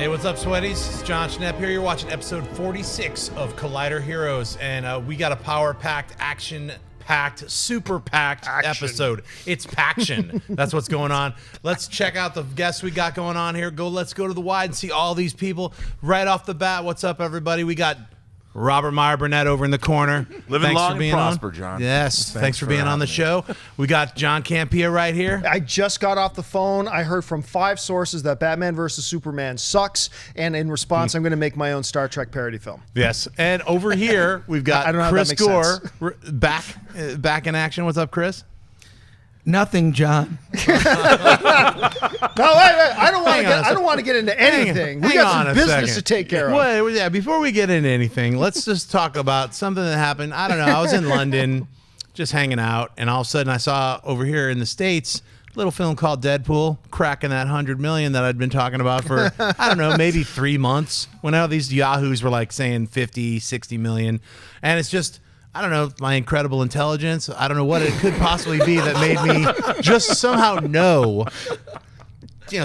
Hey, what's up, Sweaties? It's John Schnepp here. You're watching episode 46 of Collider Heroes, and we got a power-packed, action-packed, super-packed episode. It's Paction. That's what's going on. Let's check out the guests we got going on here. Let's go to the wide and see all these people. Right off the bat, what's up, everybody? We got Robert Meyer Burnett over in the corner. Living long and prosper, John. Yes, thanks for being on the show. We got John Campea right here. I just got off the phone. I heard from 5 sources that Batman vs. Superman sucks, and in response, I'm going to make my own Star Trek parody film. Yes, and over here we've got I don't know Chris how that makes Gore back in action. What's up, Chris? Nothing, John. No, wait, I don't want to get into anything. We got some business to take care of. Well, yeah, before we get into anything, let's just talk about something that happened. I don't know. I was in London just hanging out, and all of a sudden I saw over here in the States a little film called Deadpool cracking that 100 million that I'd been talking about for, I don't know, maybe 3 months, when all these yahoos were like saying 50, 60 million. And it's just, I don't know, my incredible intelligence. I don't know what it could possibly be that made me just somehow know,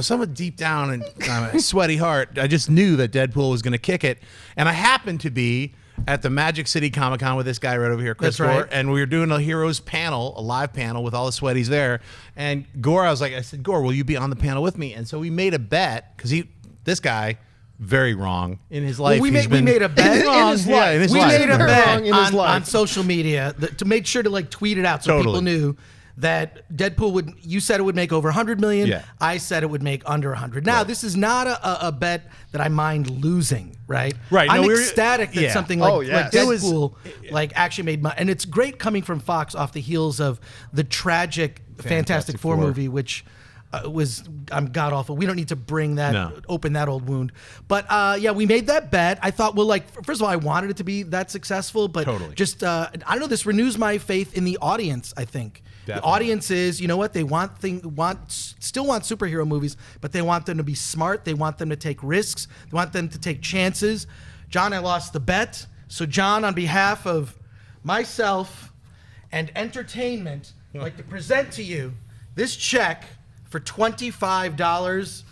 somewhat deep down in my sweaty heart, I just knew that Deadpool was going to kick it. And I happened to be at the Magic City Comic Con with this guy right over here, Chris Gore, and we were doing a Heroes panel, a live panel with all the sweaties there. And Gore, I said, Gore, will you be on the panel with me? And so we made a bet, because this guy, very wrong in his life. Well, we made a bet in his life. We made a bet in his life on social media to make sure to tweet it out so people knew that Deadpool would. You said it would make over 100 million. Yeah. I said it would make under 100. Now this is not a bet that I mind losing. Right. Right. I'm ecstatic that something like Deadpool actually made money, and it's great coming from Fox off the heels of the tragic Fantastic Four movie, which was god awful. We don't need to bring that open that old wound. But we made that bet. I thought, first of all, I wanted it to be that successful, but just I don't know. This renews my faith in the audience. I think the audience is, you know what, they still want superhero movies, but they want them to be smart. They want them to take risks. They want them to take chances. John, I lost the bet. So John, on behalf of myself and entertainment, I'd like to present to you this check for $25.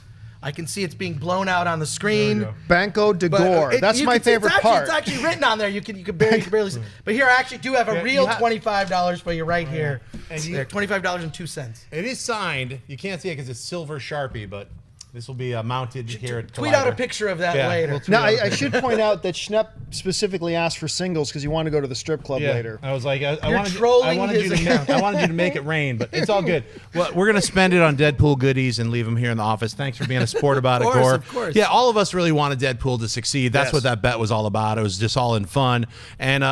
I can see it's being blown out on the screen. Banco de Gore. That's my favorite part. It's actually written on there. You can barely see. But here, I actually do have a real $25 for you right here. And $25.02. It is signed. You can't see it because it's silver Sharpie, but this will be mounted here at Tweet out a picture of that later. Now, I should point out that Schnepp specifically asked for singles because he wanted to go to the strip club later. I was like, I wanted his account. I wanted you to make it rain, but it's all good. Well, we're going to spend it on Deadpool goodies and leave them here in the office. Thanks for being a sport about it, Gore. Of course. Yeah, all of us really wanted Deadpool to succeed. That's what that bet was all about. It was just all in fun. And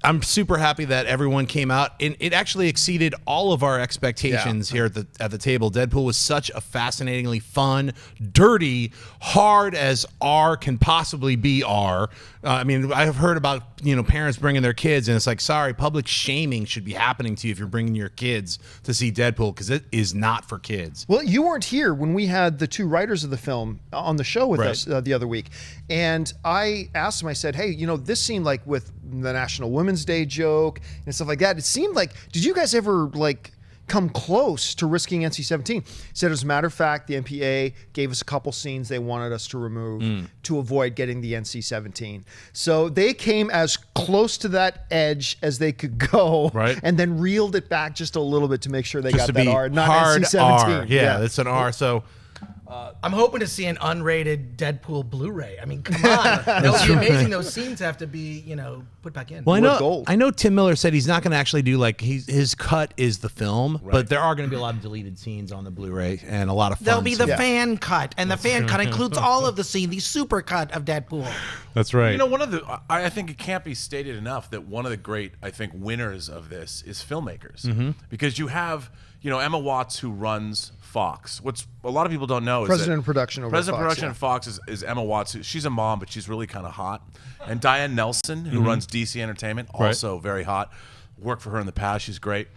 I'm super happy that everyone came out, and it actually exceeded all of our expectations here at the table. Deadpool was such a fascinatingly fun, dirty, hard as R can possibly be R. I mean, I have heard about parents bringing their kids, and it's like, sorry, public shaming should be happening to you if you're bringing your kids to see Deadpool, because it is not for kids. Well, you weren't here when we had the 2 writers of the film on the show with us the other week, and I asked them, I said, hey, this seemed like with the National Women's Day joke and stuff like that, it seemed like, did you guys ever come close to risking NC-17? Said, as a matter of fact, the MPA gave us a couple scenes they wanted us to remove to avoid getting the NC-17. So they came as close to that edge as they could go, and then reeled it back just a little bit to make sure they got that R, not hard NC-17. R. Yeah, it's an R. So I'm hoping to see an unrated Deadpool Blu-ray. I mean, come on. That would be amazing. Those scenes have to be, put back in. Well, I know Tim Miller said he's not going to actually do his cut is the film, but there are going to be a lot of deleted scenes on the Blu-ray and a lot of fun. There'll be the fan cut, and the fan cut includes all of the scene, the super cut of Deadpool. That's right. I think it can't be stated enough that one of the great, winners of this is filmmakers, because you have, Emma Watts, who runs Fox. What's a lot of people don't know is President of Production over President Fox, of Production at Fox is Emma Watts. She's a mom, but she's really kind of hot. And Diane Nelson, who runs DC Entertainment, also very hot. Worked for her in the past. She's great.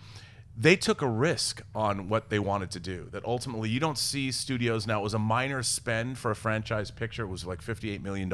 They took a risk on what they wanted to do. That ultimately, you don't see studios now. It was a minor spend for a franchise picture. It was like $58 million,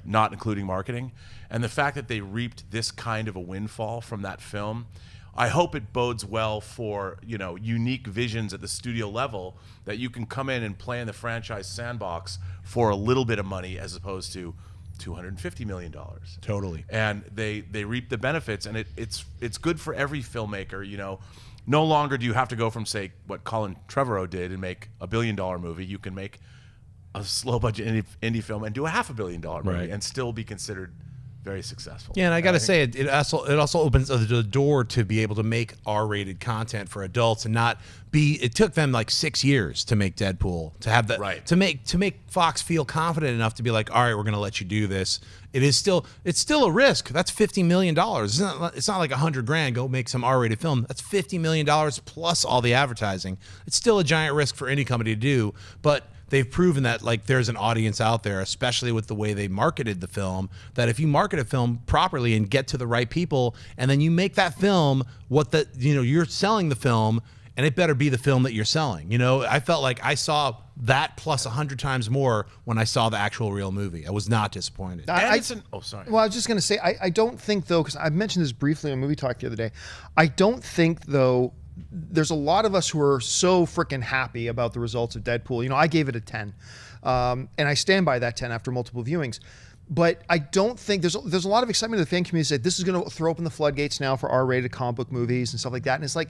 not including marketing. And the fact that they reaped this kind of a windfall from that film, I hope it bodes well for, you know, unique visions at the studio level, that you can come in and play in the franchise sandbox for a little bit of money as opposed to $250 million. Totally. And they reap the benefits, and it's good for every filmmaker. You know, no longer do you have to go from, say, what Colin Trevorrow did and make $1 billion movie. You can make a slow budget indie film and do a $500 million movie, Right. and still be considered very successful. Yeah, and I got to say, it also opens the door to be able to make R-rated content for adults and not be. It took them like 6 years to make Deadpool, to have that, Right. to make Fox feel confident enough to be like, all right, we're going to let you do this. It's still a risk. That's $50 million. It's not like $100,000. Go make some R-rated film. That's $50 million plus all the advertising. It's still a giant risk for any company to do, but they've proven that like there's an audience out there, especially with the way they marketed the film, that if you market a film properly and get to the right people, and then you make that film you're selling the film, and it better be the film that you're selling. You know, I felt like I saw that plus 100 times more when I saw the actual real movie. I was not disappointed. Sorry. Well, I was just going to say, I don't think, though, because I mentioned this briefly on Movie Talk the other day, I don't think, though, there's a lot of us who are so freaking happy about the results of Deadpool. You know, I gave it a 10, and I stand by that 10 after multiple viewings. But I don't think there's a lot of excitement in the fan community that this is going to throw open the floodgates now for R-rated comic book movies and stuff like that. And it's like,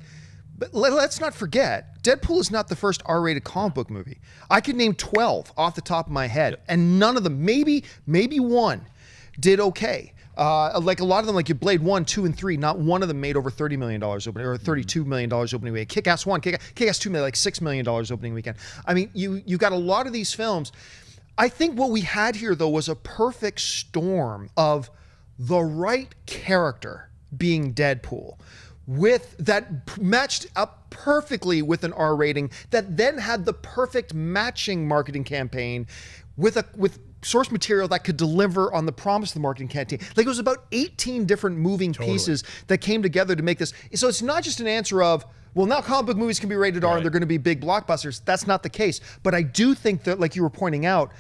but let's not forget, Deadpool is not the first R-rated comic book movie. I could name 12 off the top of my head, and none of them, maybe one, did okay. Like a lot of them, like your Blade 1, 2, and 3, not one of them made over $30 million opening, or $32 million opening weekend. Kick-Ass 1, Kick-Ass 2 made like $6 million opening weekend. I mean, you got a lot of these films. I think what we had here, though, was a perfect storm of the right character being Deadpool, with that matched up perfectly with an R rating, that then had the perfect matching marketing campaign with source material that could deliver on the promise of the marketing campaign. Like, it was about 18 different moving pieces that came together to make this. So it's not just an answer of, well, now comic book movies can be rated R and they're going to be big blockbusters. That's not the case. But I do think that, like you were pointing out,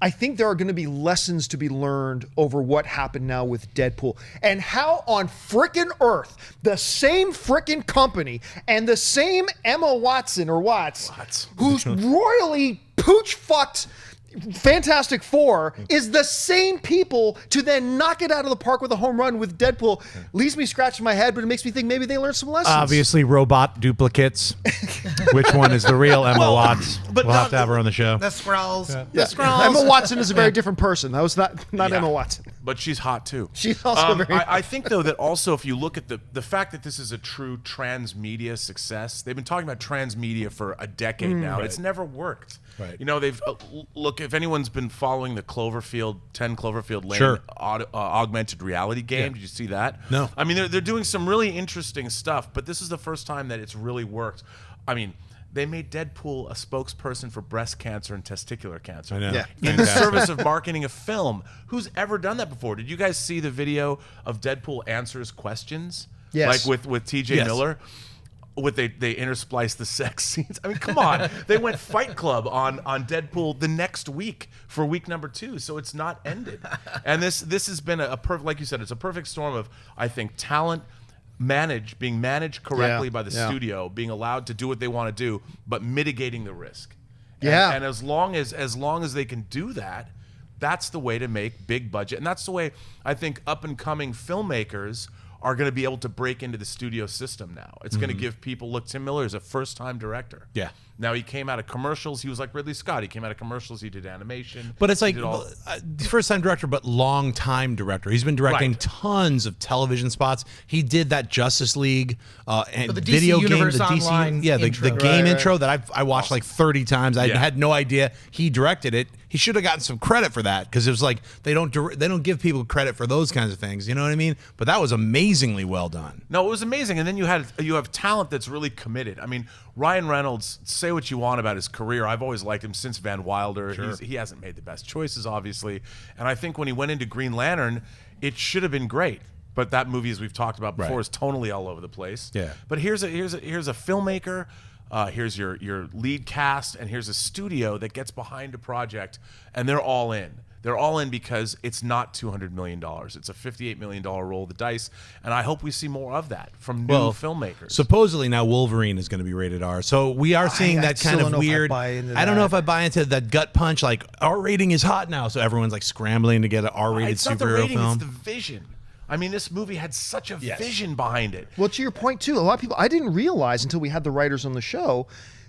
I think there are going to be lessons to be learned over what happened now with Deadpool, and how on frickin' earth the same frickin' company and the same Emma Watson or Watts. Who's royally pooch fucked Fantastic Four, is the same people to then knock it out of the park with a home run with Deadpool. Leaves me scratching my head, but it makes me think maybe they learned some lessons. Obviously, robot duplicates. Which one is the real Emma Watts? We'll have to have her on the show. The Skrulls. Yeah. The Skrulls. Emma Watson is a very different person. That was not Emma Watson. But she's hot too. She's also very. I think, though, that also if you look at the fact that this is a true transmedia success, they've been talking about transmedia for a decade now. Right. It's never worked. Right. You know, they've look, if anyone's been following the 10 Cloverfield Lane Sure. augmented reality game, did you see that? No. I mean, they're doing some really interesting stuff, but this is the first time that it's really worked. I mean, they made Deadpool a spokesperson for breast cancer and testicular cancer. I know. Yeah. In the service of marketing a film. Who's ever done that before? Did you guys see the video of Deadpool answers questions? Yes. Like with TJ Yes. Miller? They intersplice the sex scenes. I mean, come on. They went Fight Club on Deadpool the next week for week number 2, so it's not ended. And this has been a perfect, like you said, it's a perfect storm of, I think, talent being managed correctly by the studio, being allowed to do what they want to do, but mitigating the risk. And as long as they can do that, that's the way to make big budget. And that's the way I think up and coming filmmakers are going to be able to break into the studio system now. It's going to give people, look, Tim Miller is a first-time director. Yeah. Now, he came out of commercials. He was like Ridley Scott. He came out of commercials. He did animation. But it's like He did all- first-time director, but long-time director. He's been directing Right. tons of television spots. He did that Justice League and the DC video game, Universe the Online the intro. game Right. intro that I watched like 30 times. I Yeah. had no idea he directed it. He should have gotten some credit for that, because it was like they don't give people credit for those kinds of things. You know what I mean? But that was amazingly well done. No, it was amazing. And then you have talent that's really committed. I mean, Ryan Reynolds, say what you want about his career. I've always liked him since Van Wilder. Sure. He hasn't made the best choices, obviously. And I think when he went into Green Lantern, it should have been great. But that movie, as we've talked about before, Right. is tonally all over the place. Yeah. But here's a filmmaker. Here's your lead cast, and here's a studio that gets behind a project, and they're all in. They're all in because it's not $200 million. It's a $58 million roll of the dice, and I hope we see more of that from new filmmakers. Supposedly now Wolverine is going to be rated R, so we are seeing that kind of weird. I don't know if I buy into that gut punch, like R rating is hot now, so everyone's like scrambling to get an R-rated it's not superhero the rating, film. It's the vision. I mean, this movie had such a vision behind it. Well, to your point too, a lot of people, I didn't realize until we had the writers on the show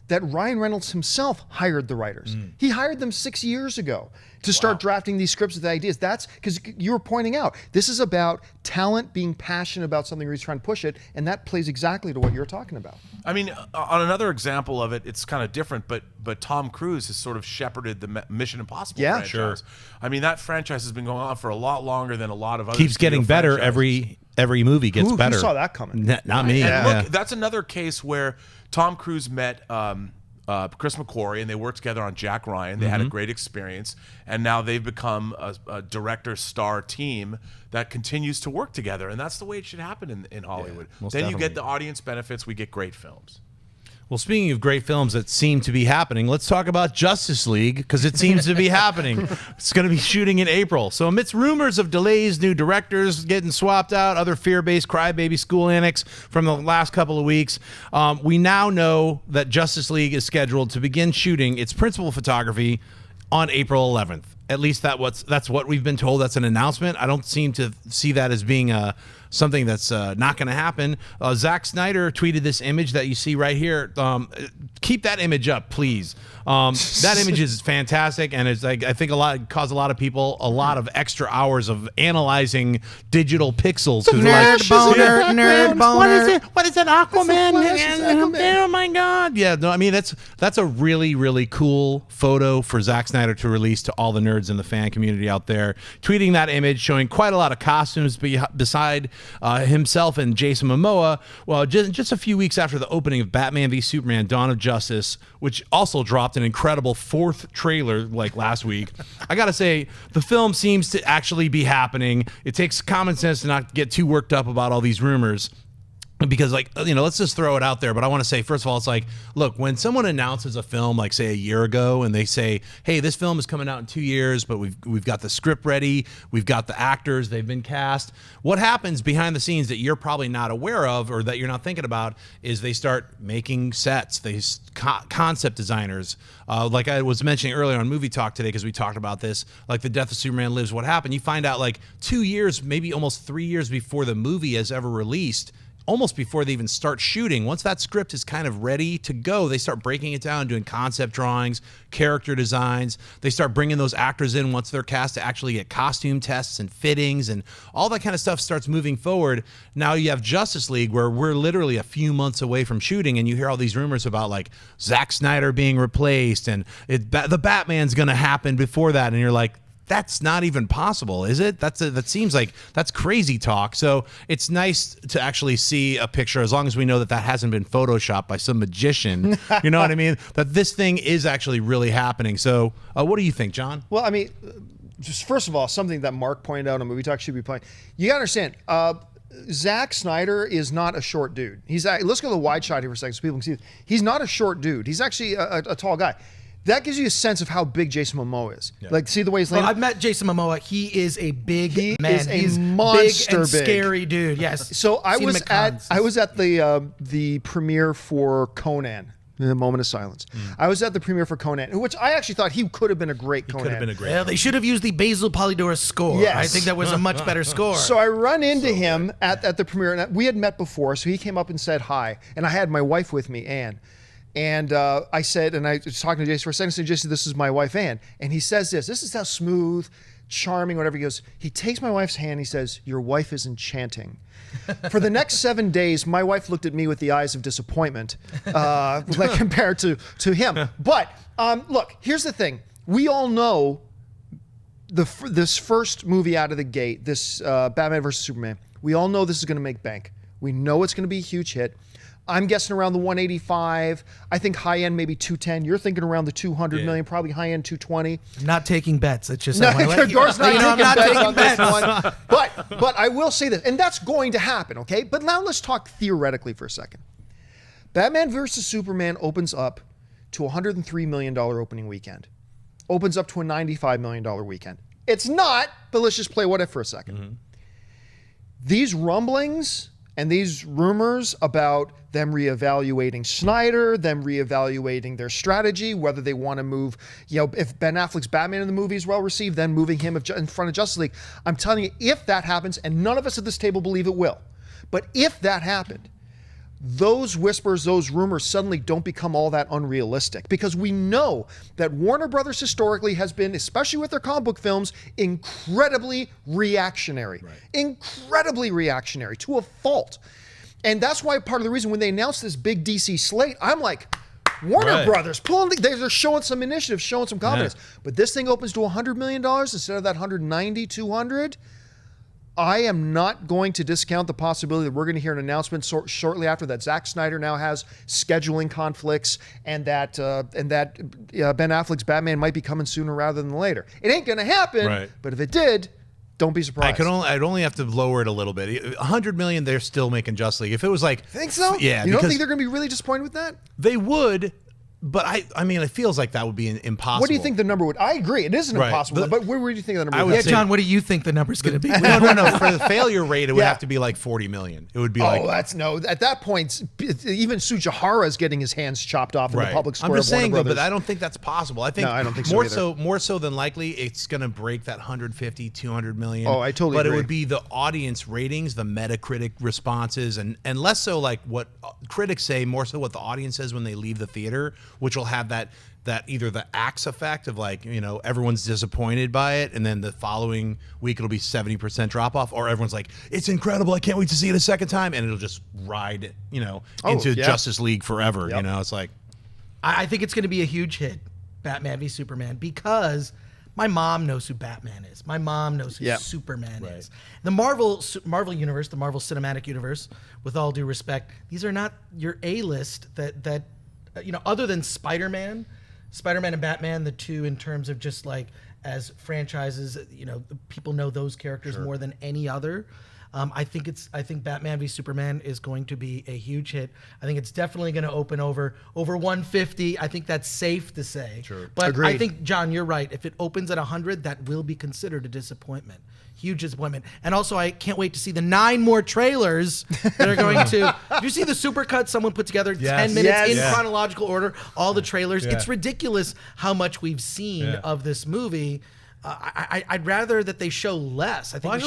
that Ryan Reynolds himself hired the writers. He hired them 6 years ago to start drafting these scripts with the ideas. That's because you were pointing out, this is about talent being passionate about something or he's trying to push it, and that plays exactly to what you're talking about. I mean, on another example of it, it's kind of different, but Tom Cruise has sort of shepherded the Mission Impossible franchise. Sure. I mean, that franchise has been going on for a lot longer than a lot of other Keeps getting better franchises. every movie gets better. Who saw that coming? Not me. And look, that's another case where Tom Cruise met Chris McQuarrie, and they worked together on Jack Ryan. They had a great experience, and now they've become a director-star team that continues to work together, and that's the way it should happen in Hollywood. Then you get the audience benefits. We get great films. Well, speaking of great films that seem to be happening, let's talk about Justice League, because it seems to be happening. It's going to be shooting in April. So amidst rumors of delays, new directors getting swapped out, other fear-based crybaby school annex from the last couple of weeks, we now know that Justice League is scheduled to begin shooting its principal photography on April 11th. At least that's what we've been told. That's an announcement. I don't seem to see that as being something that's not going to happen. Zack Snyder tweeted this image that you see right here. Keep that image up, please. That image is fantastic, and it's like I think caused a lot of people a lot of extra hours of analyzing digital pixels. Nerd boner. What is it? What is it? Aquaman? Oh my God! Yeah, no, I mean that's a really really cool photo for Zack Snyder to release to all the nerds in the fan community out there. Tweeting that image, showing quite a lot of costumes beside himself and Jason Momoa. Well, just a few weeks after the opening of Batman v Superman: Dawn of Justice, which also dropped an incredible 4th trailer like last week. I gotta say, the film seems to actually be happening. It takes common sense to not get too worked up about all these rumors. Because, like, you know, let's just throw it out there. But I want to say, first of all, it's like, look, when someone announces a film, like, say, a year ago, and they say, hey, this film is coming out in 2 years, but we've got the script ready, we've got the actors, they've been cast. What happens behind the scenes that you're probably not aware of or that you're not thinking about is they start making sets, concept designers. Like I was mentioning earlier on Movie Talk today, because we talked about this, like The Death of Superman Lives, what happened? You find out, like, 2 years, maybe almost 3 years before the movie has ever released, almost before they even start shooting, once that script is kind of ready to go, they start breaking it down, doing concept drawings, character designs. They start bringing those actors in once they're cast to actually get costume tests and fittings, and all that kind of stuff starts moving forward. Now you have Justice League, where we're literally a few months away from shooting, and you hear all these rumors about, like, Zack Snyder being replaced, and the Batman's going to happen before that, and you're like, that's not even possible, is it? That seems like that's crazy talk. So it's nice to actually see a picture, as long as we know that hasn't been photoshopped by some magician. You know what I mean? That this thing is actually really happening. So what do you think, John? Well, I mean, just first of all, something that Mark pointed out on Movie Talk should be playing. You got to understand, Zack Snyder is not a short dude. Let's go to the wide shot here for a second so people can see. He's not a short dude. He's actually a tall guy. That gives you a sense of how big Jason Momoa is. Yeah. Like, see the way he's laying. I've met Jason Momoa. He is a big man. He's a monster, big and scary dude. Yes. So I was at the premiere for Conan. The Moment of Silence. I was at the premiere for Conan, which I actually thought he could have been a great Conan. Could have been a great. Well, they should have used the Basil Polydorus score. Yes. I think that was a much better score. So I run into him at the premiere, and we had met before, so he came up and said hi, and I had my wife with me, Anne. And I said, and I was talking to Jason for a second, I said, Jason, this is my wife, Ann. And he says this is how smooth, charming, whatever. He goes, he takes my wife's hand, he says, your wife is enchanting. For the next 7 days, my wife looked at me with the eyes of disappointment, like compared to him. But look, here's the thing. We all know this first movie out of the gate, this Batman versus Superman, we all know this is going to make bank. We know it's going to be a huge hit. I'm guessing around the 185. I think high end maybe 210. You're thinking around the 200 million, probably high end 220. I'm not taking bets. It's just Gor's not taking bets on this one. But I will say this, and that's going to happen, okay? But now let's talk theoretically for a second. Batman versus Superman opens up to a $103 million opening weekend. Opens up to a $95 million weekend. It's not, but let's just play what if for a second. These rumblings and these rumors about them reevaluating Snyder, them reevaluating their strategy, whether they want to move, if Ben Affleck's Batman in the movie is well received, then moving him in front of Justice League. I'm telling you, if that happens, and none of us at this table believe it will, but if that happened, those whispers, those rumors suddenly don't become all that unrealistic, because we know that Warner Brothers historically has been, especially with their comic book films, incredibly reactionary. Incredibly reactionary to a fault. And that's why part of the reason when they announced this big DC slate, I'm like, Warner Brothers, they're showing some initiative, showing some confidence. But this thing opens to $100 million instead of that 190, 200. I am not going to discount the possibility that we're going to hear an announcement shortly after that Zack Snyder now has scheduling conflicts, and that Ben Affleck's Batman might be coming sooner rather than later. It ain't going to happen, but if it did, don't be surprised. I'd only have to lower it a little bit. $100 million, they're still making Justice League. If it was like, think so? Yeah, you don't think they're going to be really disappointed with that? They would. But I mean, it feels like that would be impossible. What do you think the number would? I agree, it is an impossible. But where do you think the number would? Yeah, John, what do you think the number's going to be? No. For the failure rate, it would have to be like 40 million. It would be like, at that point, even Sujihara is getting his hands chopped off in the public square. I'm just of Warner saying, Brothers. but I don't think that's possible. I think I don't think so more so than likely, it's going to break that 150, 200 million. Oh, I totally agree. But it would be the audience ratings, the Metacritic responses, and less so like what critics say, more so what the audience says when they leave the theater, which will have that either the axe effect of like, everyone's disappointed by it, and then the following week it'll be 70% drop off, or everyone's like, it's incredible, I can't wait to see it a second time, and it'll just ride into Justice League forever. It's like, I think it's going to be a huge hit, Batman v Superman, because my mom knows who Batman is. My mom knows who Superman is. The Marvel universe, the Marvel Cinematic Universe, with all due respect, these are not your A-list that other than Spider-Man and Batman, the two in terms of just like as franchises, people know those characters more than any other. I think Batman v Superman is going to be a huge hit. I think it's definitely going to open over 150. I think that's safe to say. But Agreed. I think, John, you're right. If it opens at 100, that will be considered a disappointment. Huge disappointment. And also, I can't wait to see the 9 more trailers that are going to. Did you see the supercut someone put together? 10 minutes in chronological order, all the trailers. It's ridiculous how much we've seen of this movie. I'd rather that they show less. I think I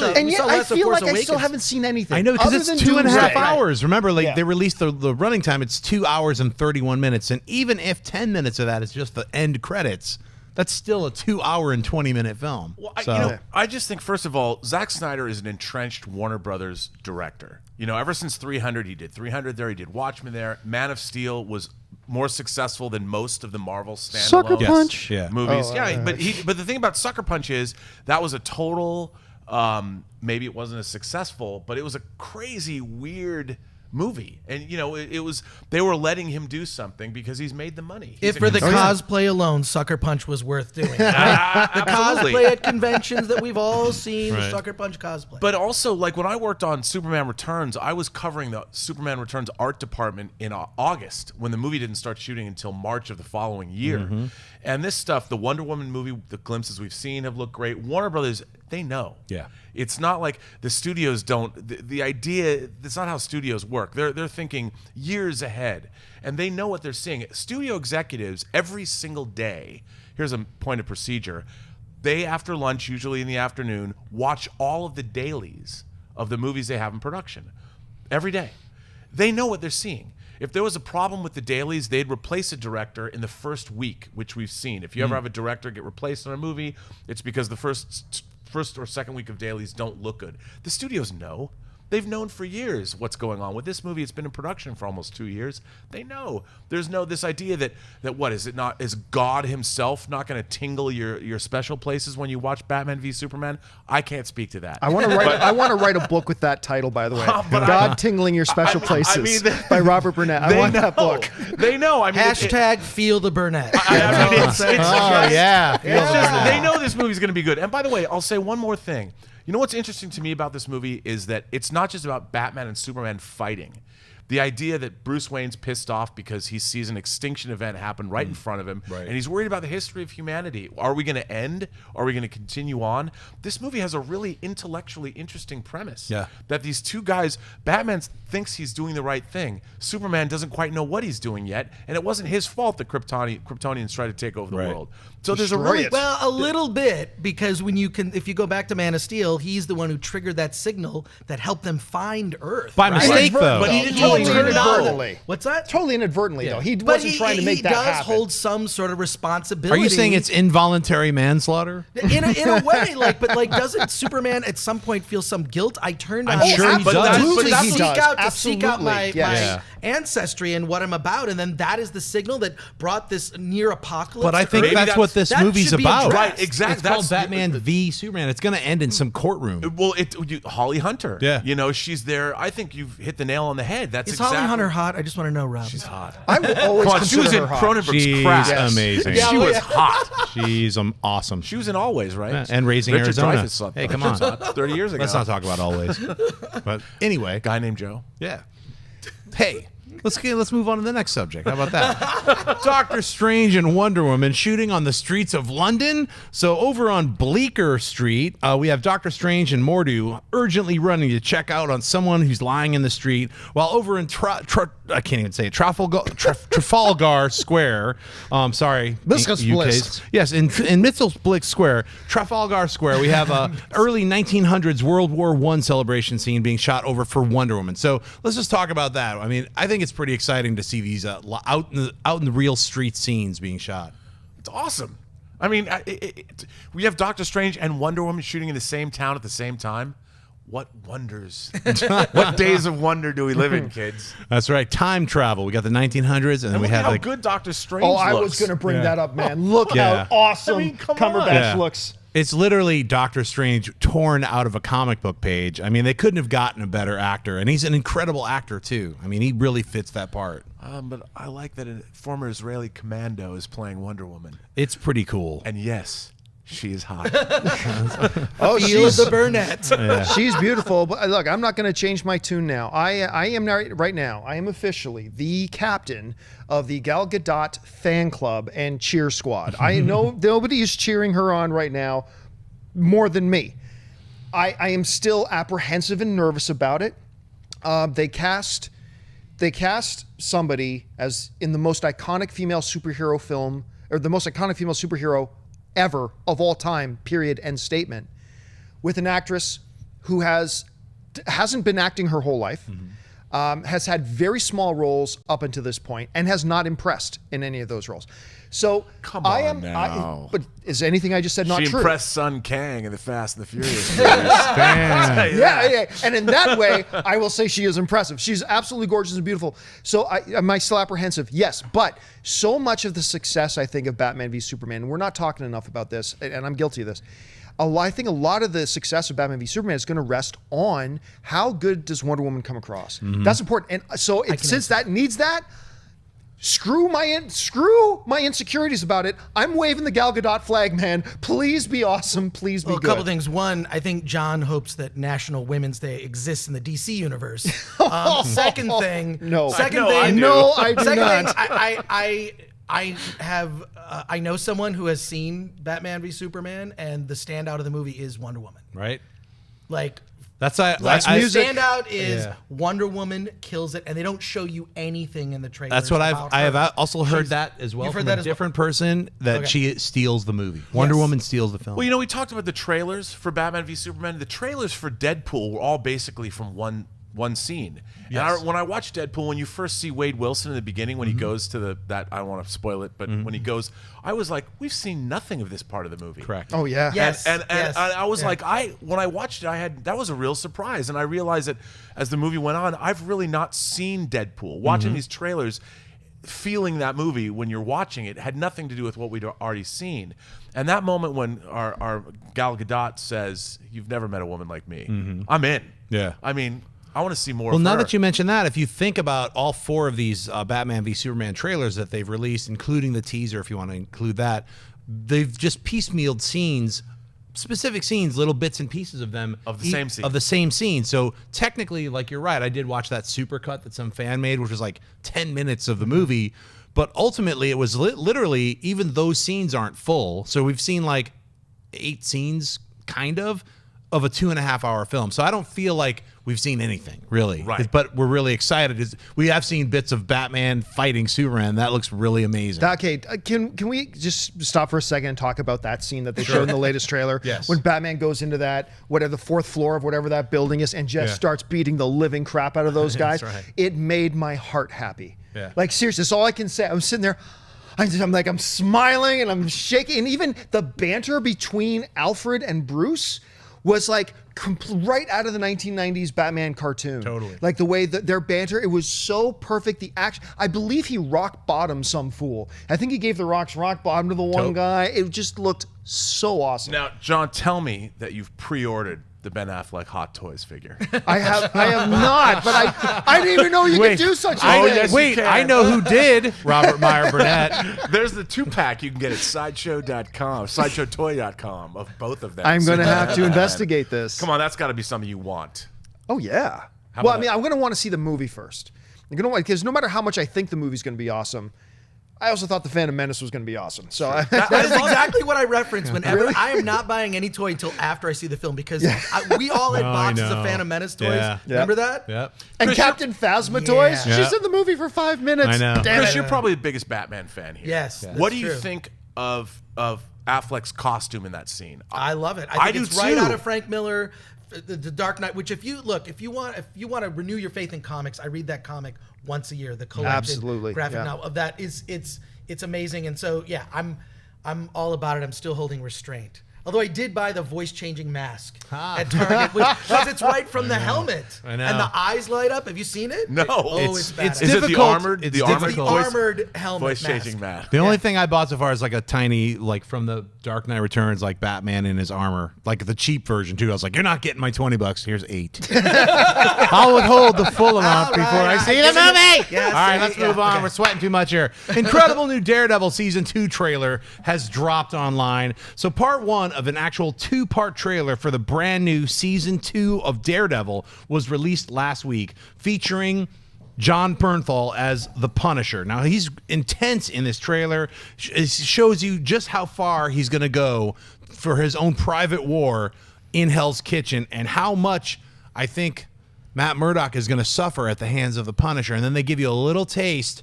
feel like I still haven't seen anything. I know, because it's 2.5 hours. Remember, they released the running time. It's 2 hours and 31 minutes, and even if 10 minutes of that is just the end credits, that's still a 2 hour and 20-minute film. Well, I just think, first of all, Zack Snyder is an entrenched Warner Brothers director. Ever since 300, he did 300 there, he did Watchmen there. Man of Steel was more successful than most of the Marvel standalone Sucker Punch movies. But the thing about Sucker Punch is that was a total, maybe it wasn't as successful, but it was a crazy, weird movie, and it was, they were letting him do something because he's made the money. If for the cosplay alone, Sucker Punch was worth doing. The cosplay at conventions that we've all seen, the Sucker Punch cosplay. But also, like when I worked on Superman Returns, I was covering the Superman Returns art department in August when the movie didn't start shooting until March of the following year. And this stuff, the Wonder Woman movie, the glimpses we've seen have looked great. Warner Brothers, they know. It's not like the studios don't. The idea, that's not how studios work. They're thinking years ahead, and they know what they're seeing. Studio executives, every single day, here's a point of procedure, they, after lunch, usually in the afternoon, watch all of the dailies of the movies they have in production. Every day. They know what they're seeing. If there was a problem with the dailies, they'd replace a director in the first week, which we've seen. If you ever have a director get replaced on a movie, it's because the first or second week of dailies don't look good. The studios know. They've known for years what's going on with this movie. It's been in production for almost 2 years. They know. There's this idea that what is it not? Is God himself not going to tingle your special places when you watch Batman v Superman? I can't speak to that. I want to write a book with that title, by the way. God tingling your special places by Robert Burnett. I want that book. They know. Hashtag feel the Burnett. They know this movie's going to be good. And by the way, I'll say one more thing. You know what's interesting to me about this movie is that it's not just about Batman and Superman fighting. the idea that Bruce Wayne's pissed off because he sees an extinction event happen right in front of him, Right. and he's worried about the history of humanity. Are we going to end? Are we going to continue on? This movie has a really intellectually interesting premise. Yeah. That these two guys, Batman thinks he's doing the right thing. Superman doesn't quite know what he's doing yet, and it wasn't his fault that Kryptonians tried to take over the Right. world. So there's a Destroy really it. Well, a little bit, because if you go back to Man of Steel, he's the one who triggered that signal that helped them find Earth. By right? mistake, though. But he didn't Totally really turn it on. inadvertently. What's that? Totally inadvertently, though. He But wasn't trying to make he that does happen. hold some sort of responsibility. Are you saying it's involuntary manslaughter? in a way, but doesn't Superman at some point feel some guilt? I turned I'm on sure he but does. Absolutely to he seek does. out to seek out my Absolutely, yes. ancestry and what I'm about, and then that is the signal that brought this near apocalypse. But I to think Earth. that's what this that movie's should be about. addressed. Right, exactly. It's called That's- Batman v Superman. It's going to end in some courtroom. Well, Holly Hunter. Yeah. You know, she's there. I think you've hit the nail on the head. That's Is exactly. Holly Hunter hot? I just want to know, Rob. She's hot. I will always Come on, she consider was in her hot. Cronenberg's She's Crash. amazing. She was hot. She's awesome. She was in Always, right? Yeah, and Raising Richard Arizona. Dreyfuss saw- Hey, come on. saw it 30 years ago. Let's not talk about Always. But anyway, Guy named Joe. yeah. Hey, let's move on to the next subject. How about that? Doctor Strange and Wonder Woman shooting on the streets of London. So over on Bleecker Street, we have Doctor Strange and Mordo urgently running to check out on someone who's lying in the street, while over in I can't even say it, Trafalgar Square. Sorry, Mithilsbliss. Yes, in Mithilsbliss Square, Trafalgar Square, we have a early 1900s World War I celebration scene being shot over for Wonder Woman. So let's just talk about that. I mean, I think it's pretty exciting to see these out in the real street scenes being shot. It's awesome. I mean, we have Doctor Strange and Wonder Woman shooting in the same town at the same time. What wonders. What days of wonder do we live in, kids? That's right, time travel. We got the 1900s, and then we Look have how like good Doctor Strange Oh, looks. I was going to bring that up, man. Look Yeah. how awesome I mean, come Cumberbatch on. Yeah. looks. It's literally Doctor Strange torn out of a comic book page. I mean, they couldn't have gotten a better actor, and he's an incredible actor too. I mean, he really fits that part. But I like that a former Israeli commando is playing Wonder Woman. It's pretty cool. And yes, she is hot. Oh, Feel the Burnett. she's beautiful. But look, I'm not going to change my tune now. I am right now. I am officially the captain of the Gal Gadot fan club and cheer squad. I know nobody is cheering her on right now more than me. I am still apprehensive and nervous about it. They cast somebody as in the most iconic female superhero film, or the most iconic female superhero ever of all time, period, end statement, with an actress who hasn't been acting her whole life, has had very small roles up until this point, and has not impressed in any of those roles. So Come I on am. now. But is anything I just said not She true? impressed Sun Kang in the Fast and the Furious movies. Damn. Yeah. And in that way, I will say she is impressive. She's absolutely gorgeous and beautiful. So am I still apprehensive? Yes. But so much of the success, I think, of Batman v Superman, and we're not talking enough about this, and I'm guilty of this. I think a lot of the success of Batman v Superman is going to rest on how good does Wonder Woman come across. That's important. And so since that needs that, screw my insecurities about it. I'm waving the Gal Gadot flag, man. Please be awesome. Please be Well, a good. couple things. One, I think John hopes that National Women's Day exists in the DC universe. Second thing, No. Second I know, I thing, do. No, I do second not. thing, I know someone who has seen Batman v Superman, and the standout of the movie is Wonder Woman. Right? Like, That's the music. standout is Yeah. Wonder Woman kills it, and they don't show you anything in the trailer. That's what I have also heard that as well You've heard from that a as well? different person that Okay. she steals the movie. Wonder Yes. Woman steals the film. Well, you know, we talked about the trailers for Batman v Superman. The trailers for Deadpool were all basically from one scene. Yes. And when I watched Deadpool, when you first see Wade Wilson in the beginning, when he goes to that I don't want to spoil it, but when he goes, I was like, we've seen nothing of this part of the movie. Correct. Oh yeah. Yes. And yes, I was yeah. like, when I watched it, that was a real surprise. And I realized that as the movie went on, I've really not seen Deadpool. Watching these trailers, feeling that movie when you're watching it had nothing to do with what we'd already seen. And that moment when our Gal Gadot says, "You've never met a woman like me," I'm in. Yeah. I mean, I want to see more. Well, of now her. that you mention that, if you think about all four of these Batman v Superman trailers that they've released, including the teaser, if you want to include that, they've just piecemealed scenes specific scenes, little bits and pieces of them Of the same scene. Of the same scene. So technically, like you're right, I did watch that supercut that some fan made, which was like 10 minutes of the movie. But ultimately, it was literally, even those scenes aren't full. So we've seen like 8 scenes, kind of a 2.5-hour film. So I don't feel like we've seen anything, really. Right. But we're really excited. We have seen bits of Batman fighting Superman. That looks really amazing. Okay, can we just stop for a second and talk about that scene that they showed in the latest trailer? Yes. When Batman goes into that, whatever, the 4th floor of whatever that building is, and just starts beating the living crap out of those guys. That's right. It made my heart happy. Yeah. Like, seriously, that's all I can say. I'm sitting there. I'm smiling and I'm shaking. And even the banter between Alfred and Bruce was like right out of the 1990s Batman cartoon. Totally. Like the way that their banter, it was so perfect. The action, I believe he rock bottomed some fool. I think he gave the rock bottom to the one guy. It just looked so awesome. Now, John, tell me that you've pre-ordered the Ben Affleck Hot Toys figure. I have not, but I didn't even know you could do such a thing. yes, you Wait, can. I know who did. Robert Meyer Burnett. There's the 2-pack you can get at sideshow.com, sideshowtoy.com of both of them. I'm going to Superman have to and investigate this. Come on, that's got to be something you want. Oh yeah. How Well, about I mean, I'm going to want to see the movie first. I'm going to because no matter how much I think the movie's going to be awesome, I also thought the Phantom Menace was going to be awesome. So That is exactly what I reference whenever I am not buying any toy until after I see the film because we all had I boxes of know. Phantom Menace toys. Yeah. Remember that? Yep. and Captain Phasma toys, Yeah. she's in the movie for 5 minutes. I know. Damn Chris, it. you're probably the biggest Batman fan here. Yes, What that's do you true. think of Affleck's costume in that scene? I love it. I I think do it's right too. out of Frank Miller, the Dark Knight. Which, if you want to renew your faith in comics, I read that comic once a year. The collected Absolutely, graphic yeah. novel of that it's amazing. And so yeah, I'm all about it. I'm still holding restraint. Although I did buy the voice-changing mask at Target, because it's right from the helmet. I know. And the eyes light up. Have you seen it? No. Oh, it's badass. Is it the difficult. armored? It's The armored difficult. the voice, armored helmet voice-changing mask. mask. The only thing I bought so far is like a tiny, like from the Dark Knight Returns, like Batman in his armor, like the cheap version too. I was like, "You're not getting my $20. Here's 8." I'll withhold the full amount All before right, I see I the give it- movie. Yeah, All right, see, let's yeah, move on. okay. We're sweating too much here. Incredible new Daredevil season 2 trailer has dropped online. So part 1 of an actual 2-part trailer for the brand new season 2 of Daredevil was released last week, featuring John Bernthal as the Punisher. Now, he's intense in this trailer. It shows you just how far he's going to go for his own private war in Hell's Kitchen and how much I think Matt Murdock is going to suffer at the hands of the Punisher. And then they give you a little taste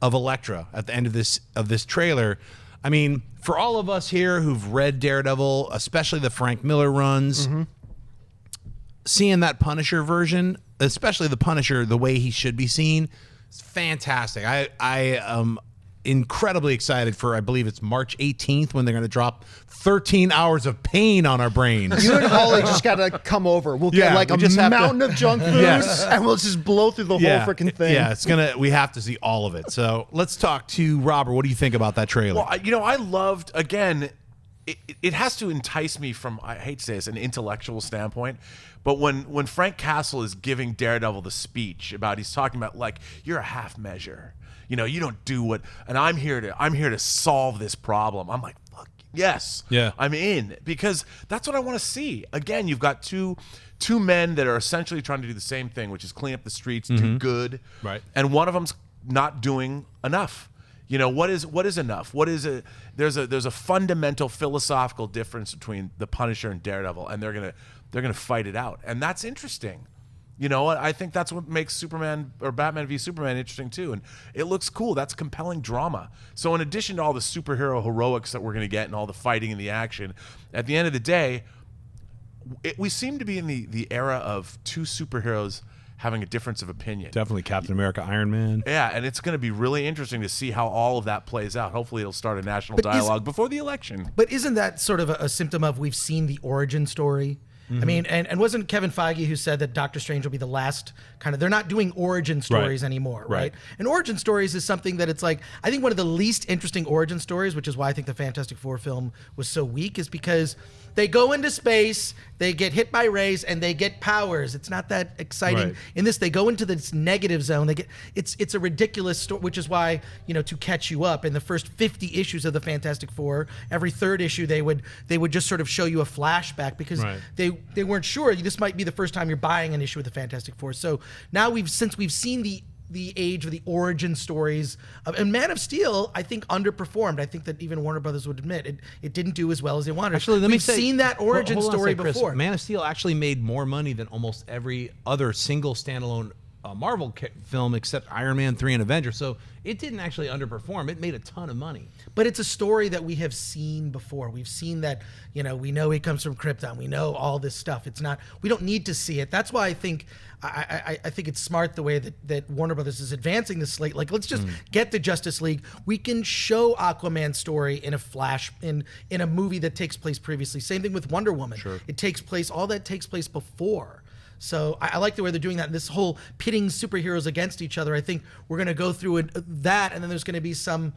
of Elektra at the end of this trailer. I mean, for all of us here who've read Daredevil, especially the Frank Miller runs, seeing that Punisher version, especially the Punisher, the way he should be seen, it's fantastic. I am incredibly excited for, I believe it's March 18th when they're going to drop 13 hours of pain on our brains. You and Holly just got to come over. We'll get Yeah, like we a just have to- mountain of junk food, Yes. and we'll just blow through the whole freaking thing. Yeah, we have to see all of it. So let's talk to Robert. What do you think about that trailer? Well, I loved, again, it has to entice me from, I hate to say this, an intellectual standpoint, but when Frank Castle is giving Daredevil the speech about, he's talking about like, you're a half measure. You know, you don't do what, and I'm here to solve this problem. I'm like, fuck yes, Yeah. I'm in, because that's what I want to see. Again, you've got two men that are essentially trying to do the same thing, which is clean up the streets, do good, Right. and one of them's not doing enough. You know, what is enough? There's a fundamental philosophical difference between the Punisher and Daredevil, and they're gonna fight it out, and that's interesting. You know, I think that's what makes Superman or Batman v Superman interesting too, and it looks cool. That's compelling drama. So in addition to all the superhero heroics that we're gonna get and all the fighting and the action, at the end of the day, we seem to be in the era of two superheroes having a difference of opinion. Definitely Captain America, Iron Man. Yeah, and it's going to be really interesting to see how all of that plays out. Hopefully it'll start a national dialogue before the election. But isn't that sort of a symptom of we've seen the origin story? I mean, and wasn't Kevin Feige who said that Doctor Strange will be the last kind of, they're not doing origin stories anymore, right? And origin stories is something that it's like, I think one of the least interesting origin stories, which is why I think the Fantastic Four film was so weak, is because they go into space, they get hit by rays, and they get powers. It's not that exciting. Right. In this, they go into this negative zone. They get it's a ridiculous story, which is why, to catch you up, in the first 50 issues of the Fantastic Four, every third issue they would just sort of show you a flashback because they weren't sure this might be the first time you're buying an issue of the Fantastic Four. So now since we've seen the age of the origin stories and Man of Steel, I think underperformed. I think that even Warner Brothers would admit it didn't do as well as they wanted. Actually, we've seen that origin story Chris, before. Man of Steel actually made more money than almost every other single standalone Marvel film except Iron Man 3 and Avengers. So it didn't actually underperform. It made a ton of money. But it's a story that we have seen before. We've seen that, we know he comes from Krypton. We know all this stuff. We don't need to see it. That's why I think I think it's smart the way that Warner Brothers is advancing the slate. Like, let's just get the Justice League. We can show Aquaman's story in a flash, in a movie that takes place previously. Same thing with Wonder Woman. Sure. All that takes place before. So I like the way they're doing that. And this whole pitting superheroes against each other, I think we're going to go through that, and then there's going to be some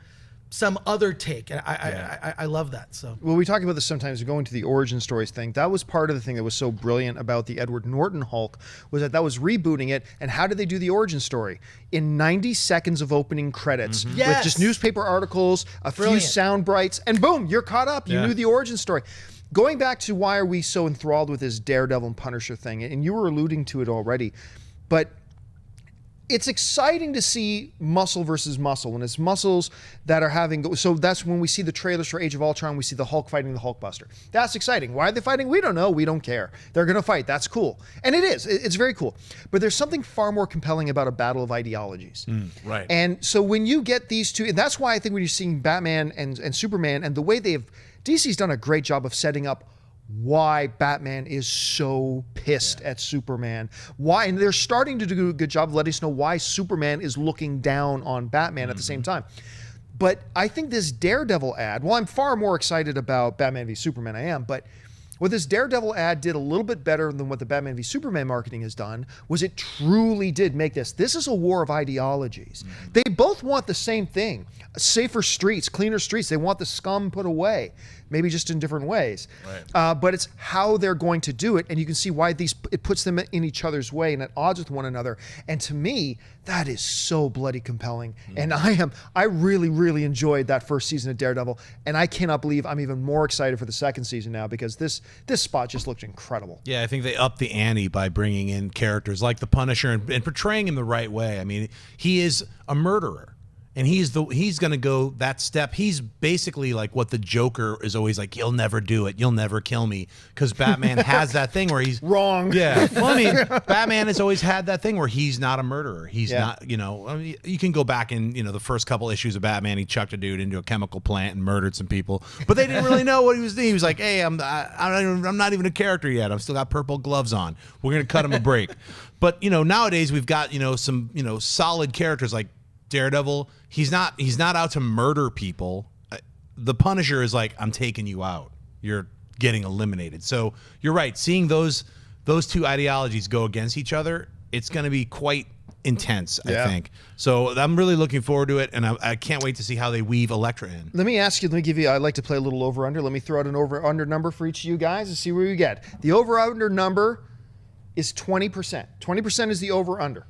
other take. And I love that. So well, we talk about this sometimes going to the origin stories thing. That was part of the thing that was so brilliant about the Edward Norton Hulk, was that was rebooting it. And how did they do the origin story? In 90 seconds of opening credits, with just newspaper articles, a few sound bites, and boom, you're caught up. You knew the origin story. Going back to why are we so enthralled with this Daredevil and Punisher thing, and you were alluding to it already, but it's exciting to see muscle versus muscle, and it's muscles that are having. So that's when we see the trailers for Age of Ultron. We see the Hulk fighting the Hulkbuster. That's exciting. Why are they fighting? We don't know. We don't care. They're going to fight. That's cool, and it is. It's very cool. But there's something far more compelling about a battle of ideologies. Right. And so when you get these two, and that's why I think when you're seeing Batman and Superman, and the way DC's done a great job of setting up why Batman is so pissed at Superman. Why, and they're starting to do a good job of letting us know why Superman is looking down on Batman at the same time. But I think this Daredevil ad, well, I'm far more excited about Batman v Superman, I am, but what this Daredevil ad did a little bit better than what the Batman v Superman marketing has done was it truly did make this is a war of ideologies. They both want the same thing, safer streets, cleaner streets. They want the scum put away, maybe just in different ways. Right. But it's how they're going to do it, and you can see why it puts them in each other's way and at odds with one another. And to me, that is so bloody compelling. And I really, really enjoyed that first season of Daredevil, and I cannot believe I'm even more excited for the second season now because this spot just looked incredible. Yeah, I think they upped the ante by bringing in characters like the Punisher and portraying him the right way. I mean, he is a murderer. And he's going to go that step. He's basically like what the Joker is always like, you'll never do it. You'll never kill me. Because Batman has that thing where he's... Wrong. Yeah. Well, I mean, Batman has always had that thing where he's not a murderer. He's not, I mean, you can go back in, the first couple issues of Batman, he chucked a dude into a chemical plant and murdered some people. But they didn't really know what he was doing. He was like, hey, I'm not even a character yet. I've still got purple gloves on. We're going to cut him a break. But, nowadays we've got, some, solid characters like Daredevil. He's not out to murder people. The Punisher is like, I'm taking you out. You're getting eliminated. So you're right. Seeing those two ideologies go against each other, it's going to be quite intense, I think. So I'm really looking forward to it, and I can't wait to see how they weave Elektra in. Let me give you, I'd like to play a little over-under. Let me throw out an over-under number for each of you guys and see where we get. The over-under number is 20%. 20% is the over-under.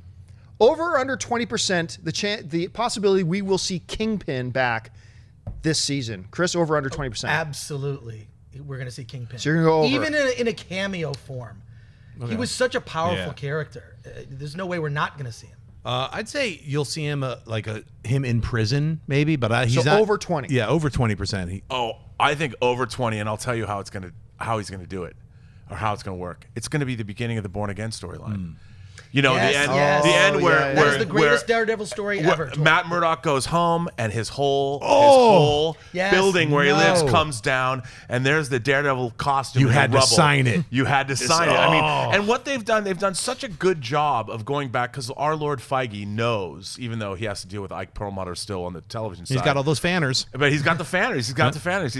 Over or under 20%, the possibility we will see Kingpin back this season. Chris, over under 20%. Absolutely. We're going to see Kingpin. So you're going to go over. Even in a cameo form. Okay. He was such a powerful character. There's no way we're not going to see him. I'd say you'll see him him in prison maybe, but he's not over 20. Yeah, over 20%. I think over 20, and I'll tell you how he's going to do it, or how it's going to work. It's going to be the beginning of the Born Again storyline. You know, Yes, the end, yes. the end Oh, where, yeah. That where is the greatest where, Daredevil story where ever. Matt Murdock goes home and his whole Yes, building where he lives no. comes down, and there's the Daredevil costume. You in the had to rubble. sign it. You had to sign it. I mean, and what they've done such a good job of going back, because our Lord Feige knows, even though he has to deal with Ike Perlmutter still on the television side. He's got all those fanners. But he's got the fanners. He's got the fanners.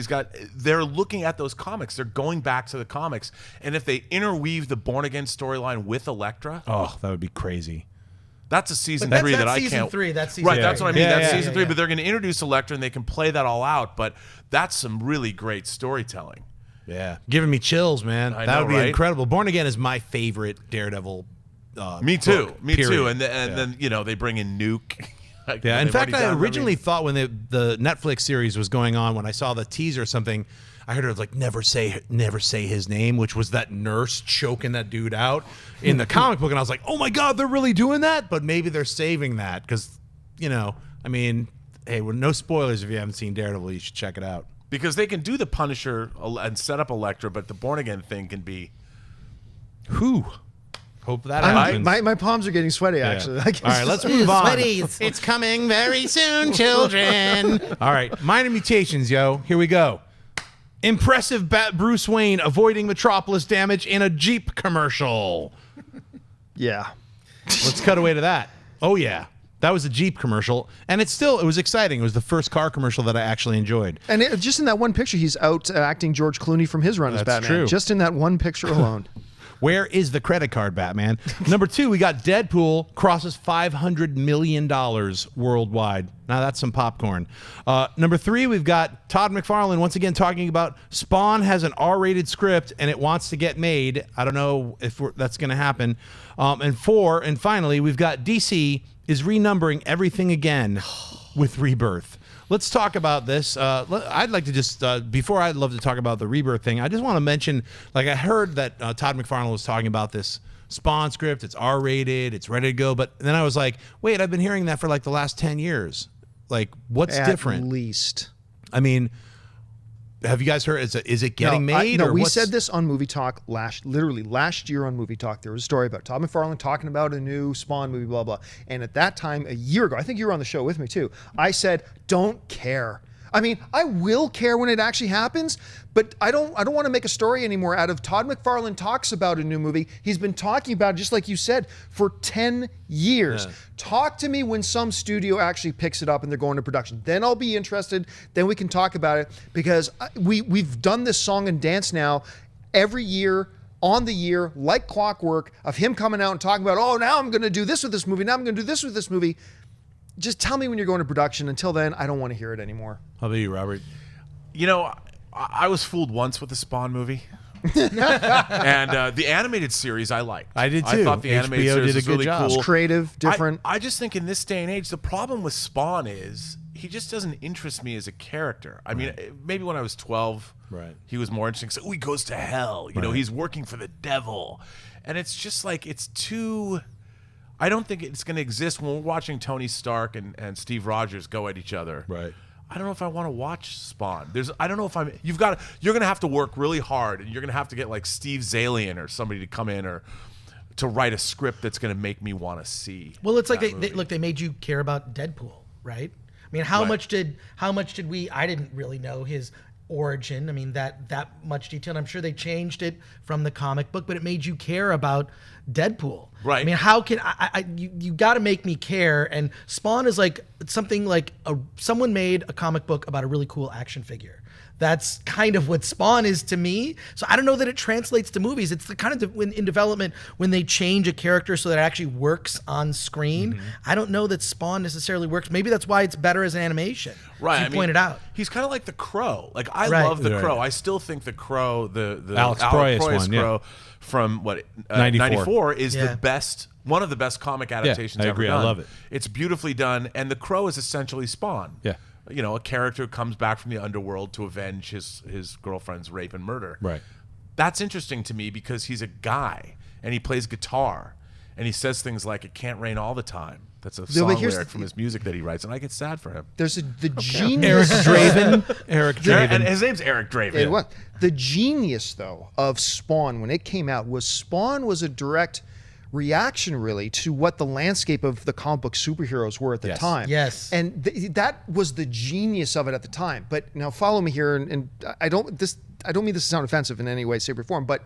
They're looking at those comics. They're going back to the comics. And if they interweave the Born Again storyline with Elektra, Oh, that would be crazy. that's a season But 3 that's that I season can't. 3, that's season right. 3. That's what I mean. Yeah, That's yeah, season yeah, 3. yeah. But they're going to introduce Elektra and they can play that all out. But that's some really great storytelling. Yeah, giving me chills, man. I That know, would be right? incredible. Born Again is my favorite Daredevil. Me too. book, Me too. period. And then you know they bring in Nuke. Like, Yeah, in they've fact, already I done originally everything. thought when the Netflix series was going on, when I saw the teaser or something, I heard it was like never say his name, which was that nurse choking that dude out in the comic book, and I was like, oh my god, they're really doing that. But maybe they're saving that because, you know, I mean, hey, well, no spoilers if you haven't seen Daredevil, you should check it out. because they can do the Punisher and set up Elektra, but the Born Again thing can be. Whew. Hope that I'm- happens. my palms are getting sweaty, actually. Yeah. Like, it's All right, just- let's move on. Sweaties. It's coming very soon, children. All right, minor mutations, yo. Here we go. Impressive Bruce Wayne avoiding Metropolis damage in a Jeep commercial. Yeah. Let's cut away to that. Oh, yeah. That was a Jeep commercial. And it was exciting. It was the first car commercial that I actually enjoyed. And just in that one picture, he's out acting George Clooney from his run as That's Batman. true. Just in that one picture alone. Where is the credit card, Batman? Number 2, we got Deadpool crosses $500 million worldwide. Now that's some popcorn. Number 3, we've got Todd McFarlane once again talking about Spawn has an R-rated script and it wants to get made. I don't know if that's going to happen. And 4, and finally, we've got DC is renumbering everything again with Rebirth. Let's talk about this. I'd like to just, before I'd love to talk about the Rebirth thing, I just want to mention, like I heard that Todd McFarlane was talking about this Spawn script. It's R-rated. It's ready to go. But then I was like, wait, I've been hearing that for like the last 10 years. Like, what's At different? least. I mean, have you guys heard? Is it getting made? No, or we what's- said this on Movie Talk literally last year on Movie Talk. There was a story about Todd McFarlane talking about a new Spawn movie, blah, blah. And at that time, a year ago, I think you were on the show with me too, I said, don't care. I mean, I will care when it actually happens, but I don't want to make a story anymore out of Todd McFarlane talks about a new movie. He's been talking about it, just like you said, for 10 years. Yeah. Talk to me when some studio actually picks it up and they're going to production. Then I'll be interested. Then we can talk about it, because we've done this song and dance now every year on the year, like clockwork, of him coming out and talking about, oh, now I'm going to do this with this movie. Now I'm going to do this with this movie. Just tell me when you're going to production. Until then, I don't want to hear it anymore. How about you, Robert? You know, I was fooled once with the Spawn movie. And the animated series I liked. I did I too. thought the animated HBO series did a was good really job. cool. It's creative, different. I just think in this day and age, the problem with Spawn is he just doesn't interest me as a character. I mean, maybe when I was 12, Right. he was more interesting. So, he goes to hell. You know, he's working for the devil. And it's just like, it's too... I don't think it's going to exist when we're watching Tony Stark and Steve Rogers go at each other. Right. I don't know if I want to watch Spawn. I don't know if you're going to have to work really hard, and you're going to have to get like Steve Zalian or somebody to come in or to write a script that's going to make me want to see. Well, it's like that they made you care about Deadpool, right? I mean, how Right. much did we? I didn't really know his origin. I mean, that much detail. And I'm sure they changed it from the comic book, but it made you care about Deadpool. Right. I mean, how can you got to make me care? And Spawn is like something like someone made a comic book about a really cool action figure. That's kind of what Spawn is to me. So I don't know that it translates to movies. It's the kind of in development when they change a character so that it actually works on screen. I don't know that Spawn necessarily works. Maybe that's why it's better as an animation. Right, As you pointed out. He's kind of like the Crow. Like I Right. love the Right. Crow. I still think the Crow, the Alex Proyas one, yeah. Crow from 94. 94 is Yeah. the best, one of the best comic adaptations I ever agree. I done. love it. It's beautifully done, and the Crow is essentially Spawn. Yeah. You know, a character who comes back from the underworld to avenge his girlfriend's rape and murder. Right. That's interesting to me because he's a guy and he plays guitar and he says things like "It can't rain all the time." That's a but song here's lyric the- from his music that he writes, and I get sad for him. There's the Eric genius. Draven. Eric Draven. And his name's Eric Draven. The genius, though, of Spawn when it came out was Spawn was a direct reaction really to what the landscape of the comic book superheroes were at the time. Yes. And that was the genius of it at the time. But now follow me here, and I don't mean this to sound offensive in any way, shape, or form, but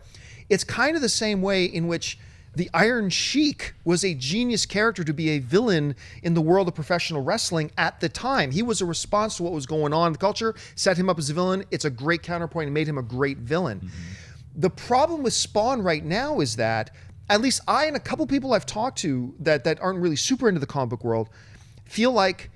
it's kind of the same way in which the Iron Sheik was a genius character to be a villain in the world of professional wrestling at the time. He was a response to what was going on in the culture, set him up as a villain. It's a great counterpoint and made him a great villain. Mm-hmm. The problem with Spawn right now is that, at least I and a couple people I've talked to that aren't really super into the comic book world feel like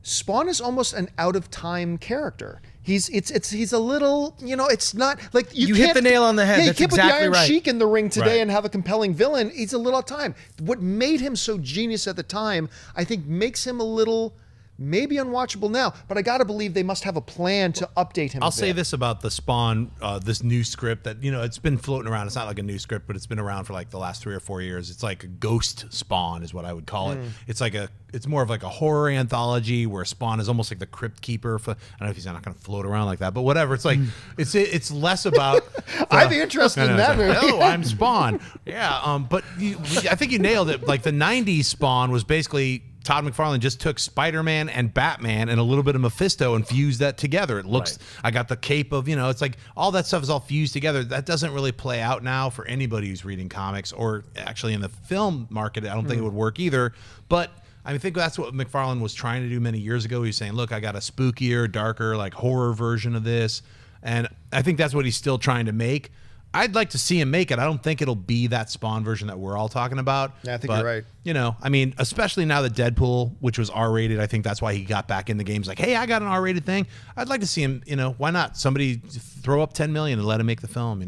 Spawn is almost an out of time character. He's a little, it's not like you hit the nail on the head. Yeah, That's you can't exactly put the Iron right. Sheik in the ring today and have a compelling villain. He's a little out of time. What made him so genius at the time, I think, makes him a little maybe unwatchable now, but I got to believe they must have a plan to update him. I'll say this about the Spawn, this new script that, it's been floating around. It's not like a new script, but it's been around for like the last 3 or 4 years. It's like a ghost Spawn is what I would call it. It's more of like a horror anthology where Spawn is almost like the crypt keeper. I don't know if he's not going to float around like that, but whatever. It's like, it's less about. I'd be interested in that movie. Oh, I'm Spawn. Yeah. But I think you nailed it. Like the 90s Spawn was basically, Todd McFarlane just took Spider-Man and Batman and a little bit of Mephisto and fused that together. It looks, I got the cape of, it's like all that stuff is all fused together. That doesn't really play out now for anybody who's reading comics, or actually in the film market. I don't think it would work either. But I think that's what McFarlane was trying to do many years ago. He was saying, look, I got a spookier, darker, like horror version of this. And I think that's what he's still trying to make. I'd like to see him make it. I don't think it'll be that Spawn version that we're all talking about. Yeah, I think you're right. Especially now that Deadpool, which was R-rated, I think that's why he got back in the games. Like, hey, I got an R-rated thing. I'd like to see him, why not? Somebody throw up $10 million and let him make the film,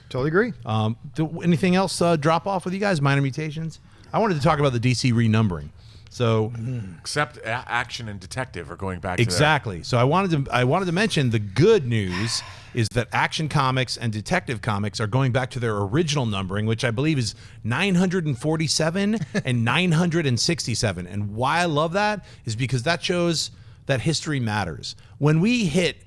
Totally agree. Anything else drop off with you guys? Minor mutations? I wanted to talk about the DC renumbering. So, except Action and Detective are going back exactly. So I wanted to mention the good news is that Action Comics and Detective Comics are going back to their original numbering, which I believe is 947 and 967. And why I love that is because that shows that history matters. When we hit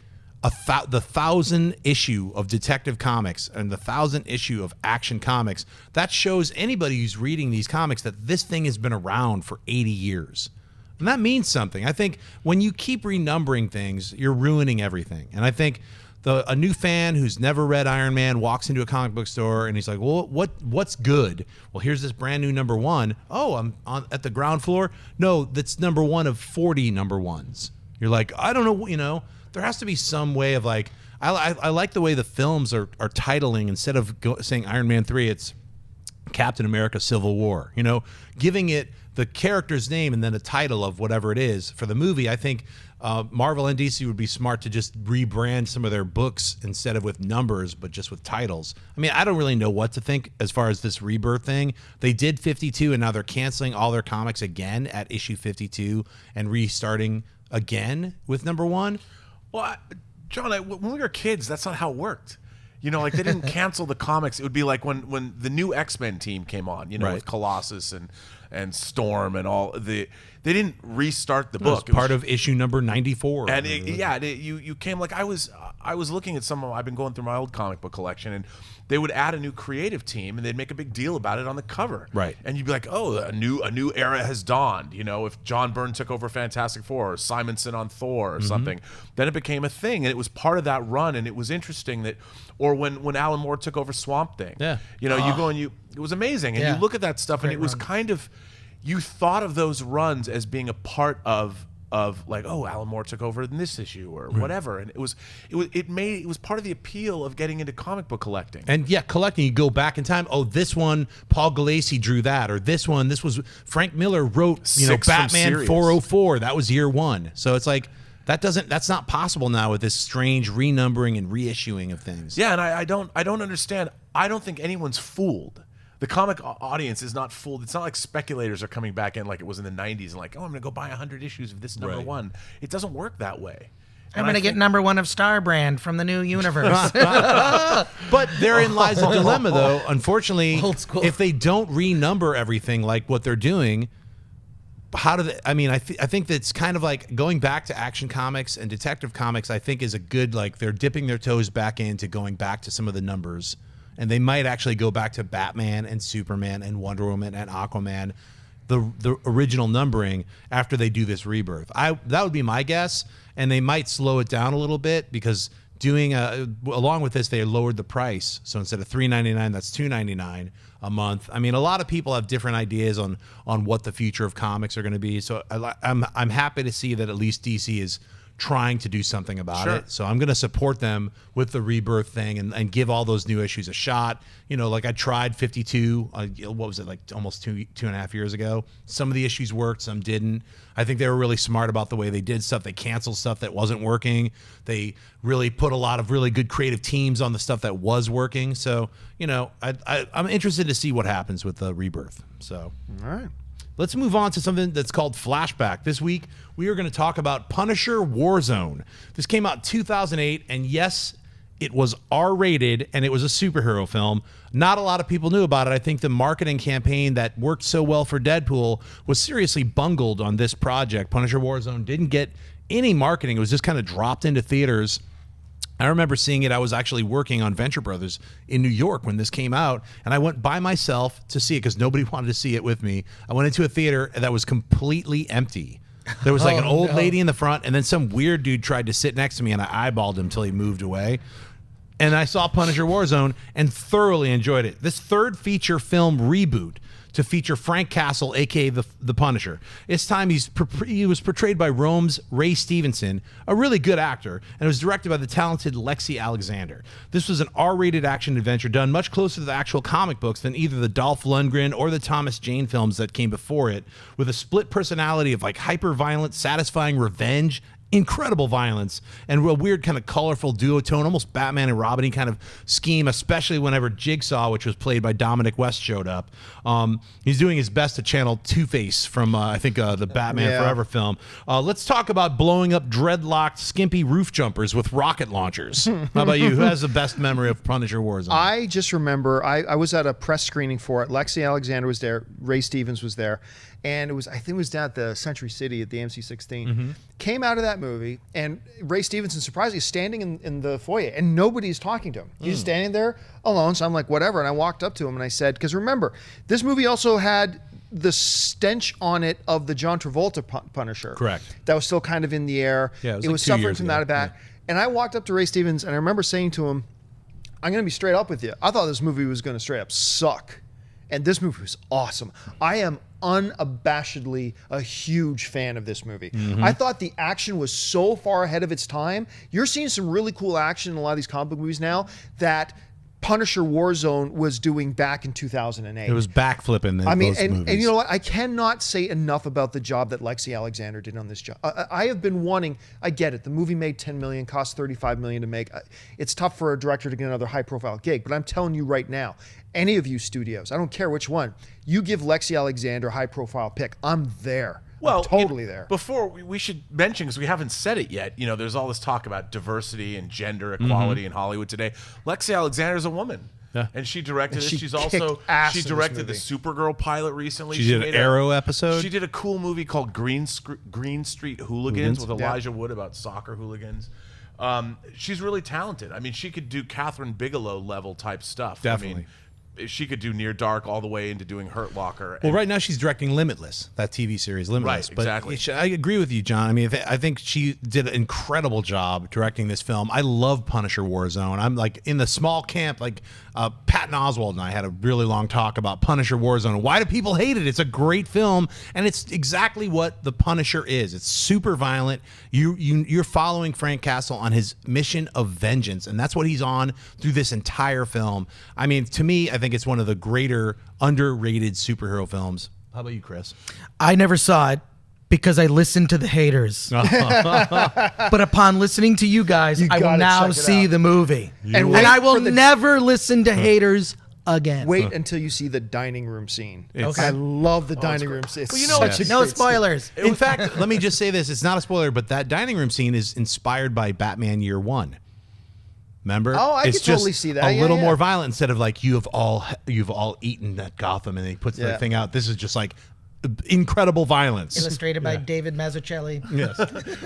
the 1,000 issue of Detective Comics and the 1,000 issue of Action Comics, that shows anybody who's reading these comics that this thing has been around for 80 years. And that means something. I think when you keep renumbering things, you're ruining everything. And I think a new fan who's never read Iron Man walks into a comic book store and he's like, well, what's good? Well, here's this brand new number one. Oh, I'm at the ground floor. No, that's number one of 40 number ones. You're like, I don't know, there has to be some way of like, I like the way the films are titling. Instead of saying Iron Man 3, it's Captain America Civil War, giving it the character's name and then a title of whatever it is. For the movie, I think Marvel and DC would be smart to just rebrand some of their books instead of with numbers, but just with titles. I mean, I don't really know what to think as far as this rebirth thing. They did 52 and now they're canceling all their comics again at issue 52 and restarting again with number one. Well, John, when we were kids, that's not how it worked. Like they didn't cancel the comics. It would be like when the new X-Men team came on, with Colossus and Storm and all they didn't restart the book. It was part of issue number 94. And you came like I was looking at I've been going through my old comic book collection, and they would add a new creative team and they'd make a big deal about it on the cover. Right. And you'd be like, oh, a new era has dawned. If John Byrne took over Fantastic Four or Simonson on Thor or something, then it became a thing, and it was part of that run. And it was interesting that, or when Alan Moore took over Swamp Thing, you go and it was amazing. And you look at that stuff, and it was kind of, you thought of those runs as being a part of like, oh, Alan Moore took over in this issue or whatever, and it was part of the appeal of getting into comic book collecting. And collecting, you go back in time. Oh, this one Paul Galassi drew that, or this was Frank Miller wrote, Batman 404. That was year one. So it's like that's not possible now with this strange renumbering and reissuing of things. Yeah, and I don't understand. I don't think anyone's fooled. The comic audience is not fooled. It's not like speculators are coming back in like it was in the 90s and like, oh, I'm going to go buy 100 issues of this number one. It doesn't work that way. I'm going to get number one of Star Brand from the new universe. But therein lies a dilemma, though. Unfortunately, if they don't renumber everything like what they're doing, how do they? I mean, I think that's kind of like going back to Action Comics and Detective Comics. I think is a good, like, they're dipping their toes back into going back to some of the numbers and they might actually go back to Batman and Superman and Wonder Woman and Aquaman, the original numbering, after they do this rebirth. That would be my guess, and they might slow it down a little bit because along with this, they lowered the price. So instead of $3.99, that's $2.99 a month. I mean, a lot of people have different ideas on what the future of comics are going to be. So I'm happy to see that at least DC is trying to do something about it. So I'm going to support them with the rebirth thing and give all those new issues a shot. Like I tried 52, what was it, like almost two and a half years ago. Some of the issues worked, some didn't. I think they were really smart about the way they did stuff. They canceled stuff that wasn't working. They really put a lot of really good creative teams on the stuff that was working. So, I'm interested to see what happens with the rebirth. So, all right. Let's move on to something that's called Flashback. This week, we are going to talk about Punisher Warzone. This came out in 2008, and yes, it was R-rated, and it was a superhero film. Not a lot of people knew about it. I think the marketing campaign that worked so well for Deadpool was seriously bungled on this project. Punisher Warzone didn't get any marketing. It was just kind of dropped into theaters. I remember seeing it. I was actually working on Venture Brothers in New York when this came out, and I went by myself to see it because nobody wanted to see it with me. I went into a theater that was completely empty. There was like an old lady in the front, and then some weird dude tried to sit next to me, and I eyeballed him until he moved away. And I saw Punisher Warzone and thoroughly enjoyed it. This third feature film reboot to feature Frank Castle, a.k.a. the Punisher. This time he was portrayed by Rome's Ray Stevenson, a really good actor, and it was directed by the talented Lexi Alexander. This was an R-rated action adventure done much closer to the actual comic books than either the Dolph Lundgren or the Thomas Jane films that came before it, with a split personality of like hyper-violent, satisfying revenge, incredible violence, and a weird kind of colorful duotone, almost Batman and Robin kind of scheme, especially whenever Jigsaw, which was played by Dominic West, showed up. He's doing his best to channel Two-Face from, I think, the Batman Forever film. Let's talk about blowing up dreadlocked, skimpy roof jumpers with rocket launchers. How about you? Who has the best memory of Punisher Warzone? I just remember I was at a press screening for it. Lexi Alexander was there. Ray Stevens was there. And I think it was down at the Century City at the AMC 16. Mm-hmm. Came out of that movie, and Ray Stevenson surprisingly is standing in the foyer, and nobody's talking to him. He's standing there alone. So I'm like, whatever. And I walked up to him and I said, because remember, this movie also had the stench on it of the John Travolta Punisher. Correct. That was still kind of in the air. Yeah, it was suffering from that. Yeah. And I walked up to Ray Stevens, and I remember saying to him, I'm going to be straight up with you. I thought this movie was going to straight up suck. And this movie was awesome. I am unabashedly a huge fan of this movie. Mm-hmm. I thought the action was so far ahead of its time. You're seeing some really cool action in a lot of these comic book movies now that Punisher Warzone was doing back in 2008. It was backflipping in those movies. And you know what? I cannot say enough about the job that Lexi Alexander did on this job. I have been wanting, I get it, the movie made $10 million, cost $35 million to make. It's tough for a director to get another high-profile gig, but I'm telling you right now, any of you studios, I don't care which one, you give Lexi Alexander a high-profile pick, I'm there. Well, I'm totally there. Before we should mention, because we haven't said it yet, there's all this talk about diversity and gender equality in Hollywood today. Lexi Alexander is a woman. Yeah. And she directed it. She's also she directed the Supergirl pilot recently. She did an Arrow episode. She did a cool movie called Green Street Hooligans with Elijah Wood about soccer hooligans. She's really talented. I mean, she could do Catherine Bigelow level type stuff. Definitely. I mean, she could do Near Dark all the way into doing Hurt Locker. Well, right now she's directing Limitless, that TV series, Limitless. Right, exactly. But I agree with you, John. I mean, I think she did an incredible job directing this film. I love Punisher Warzone. I'm like in the small camp, like Patton Oswalt and I had a really long talk about Punisher Warzone. Why do people hate it? It's a great film, and it's exactly what the Punisher is. It's super violent. You're following Frank Castle on his mission of vengeance, and that's what he's on through this entire film. I mean, to me, I think it's one of the greater underrated superhero films. How about you, Chris? I never saw it because I listened to the haters. But upon listening to you guys, I will now see the movie. And I will never listen to haters again. Wait until you see the dining room scene. I love the dining room scene. Well, no spoilers. In fact, let me just say this. It's not a spoiler, but that dining room scene is inspired by Batman Year One. Remember? Oh, I it's could totally see that. A little more violent instead of like you've all eaten at Gotham, and he puts the thing out. This is just like incredible violence. Illustrated by David Mazzucchelli. Yes.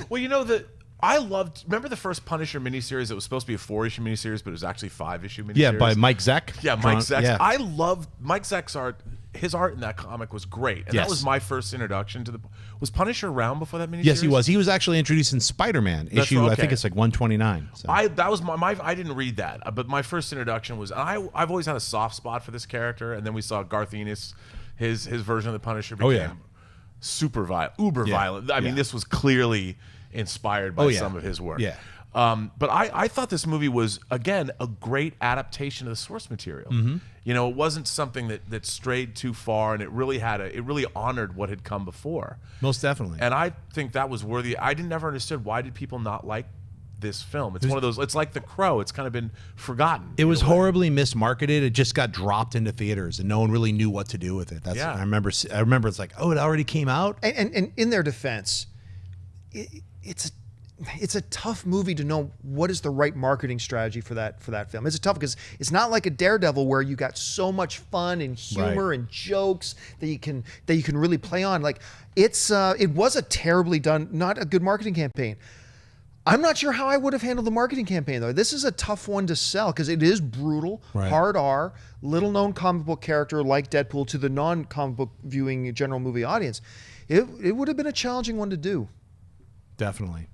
Well, I loved. Remember the first Punisher miniseries? It was supposed to be a 4-issue miniseries, but it was actually 5-issue miniseries. Yeah, by Mike Zeck. Yeah, Mike Zeck. Yeah. I loved Mike Zeck's art. His art in that comic was great, and Yes. that was my first introduction to the. Was Punisher around before that miniseries? Yes, he was. He was actually introduced in Spider-Man issue. I think it's like 129. So. That was my I didn't read that, but my first introduction was. I've always had a soft spot for this character, and then we saw Garth Ennis, his version of the Punisher became super violent, uber violent. I mean, this was clearly inspired by some of his work. Yeah. But I thought this movie was, again, a great adaptation of the source material. You know, it wasn't something that strayed too far, and it really honored what had come before. Most definitely. And I think that was worthy. I never understood, why did people not like this film? It's one of those, it's like The Crow. It's kind of been forgotten. It was horribly mismarketed. It just got dropped into theaters, and no one really knew what to do with it. I remember it's like, oh, it already came out? And in their defense, it's a tough movie to know what is the right marketing strategy for that film. It's tough because it's not like a Daredevil where you got so much fun and humor and jokes that you can really play on. Like it was a terribly done, not a good marketing campaign. I'm not sure how I would have handled the marketing campaign though. This is a tough one to sell because it is brutal, hard R, little known comic book character like Deadpool to the non-comic book viewing general movie audience. It would have been a challenging one to do. Definitely.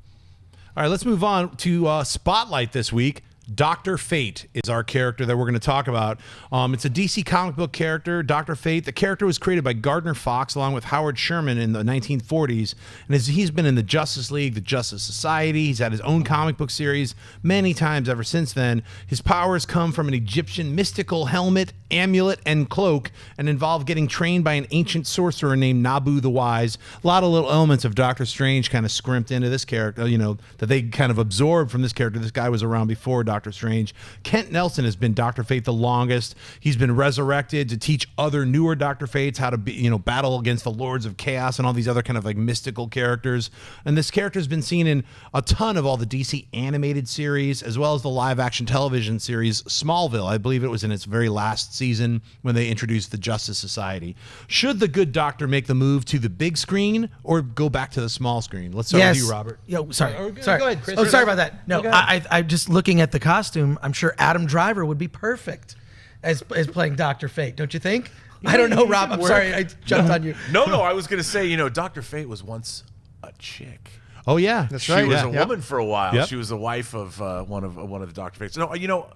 All right, let's move on to Spotlight this week. Dr. Fate is our character that we're going to talk about. It's a DC comic book character, Dr. Fate. The character was created by Gardner Fox along with Howard Sherman in the 1940s. And he's been in the Justice League, the Justice Society. He's had his own comic book series many times ever since then. His powers come from an Egyptian mystical helmet, amulet, and cloak, and involve getting trained by an ancient sorcerer named Nabu the Wise. A lot of little elements of Doctor Strange kind of scrimped into this character, that they kind of absorbed from this character. This guy was around before Doctor Strange. Kent Nelson has been Dr. Fate the longest. He's been resurrected to teach other newer Dr. Fates how to battle against the Lords of Chaos and all these other kind of like mystical characters. And this character has been seen in a ton of all the DC animated series as well as the live action television series Smallville. I believe it was in its very last season when they introduced the Justice Society. Should the good doctor make the move to the big screen or go back to the small screen? Let's start with you, Robert. Sorry. Go ahead, Chris. Oh, sorry about that. No, I'm just looking at the costume. I'm sure Adam Driver would be perfect as playing Dr. Fate, don't you think? I don't know, Rob. I'm sorry I jumped on you. No, I was going to say, Dr. Fate was once a chick. Oh yeah, that's right. She was a woman for a while. Yep. She was the wife of one of the Dr. Fates. No,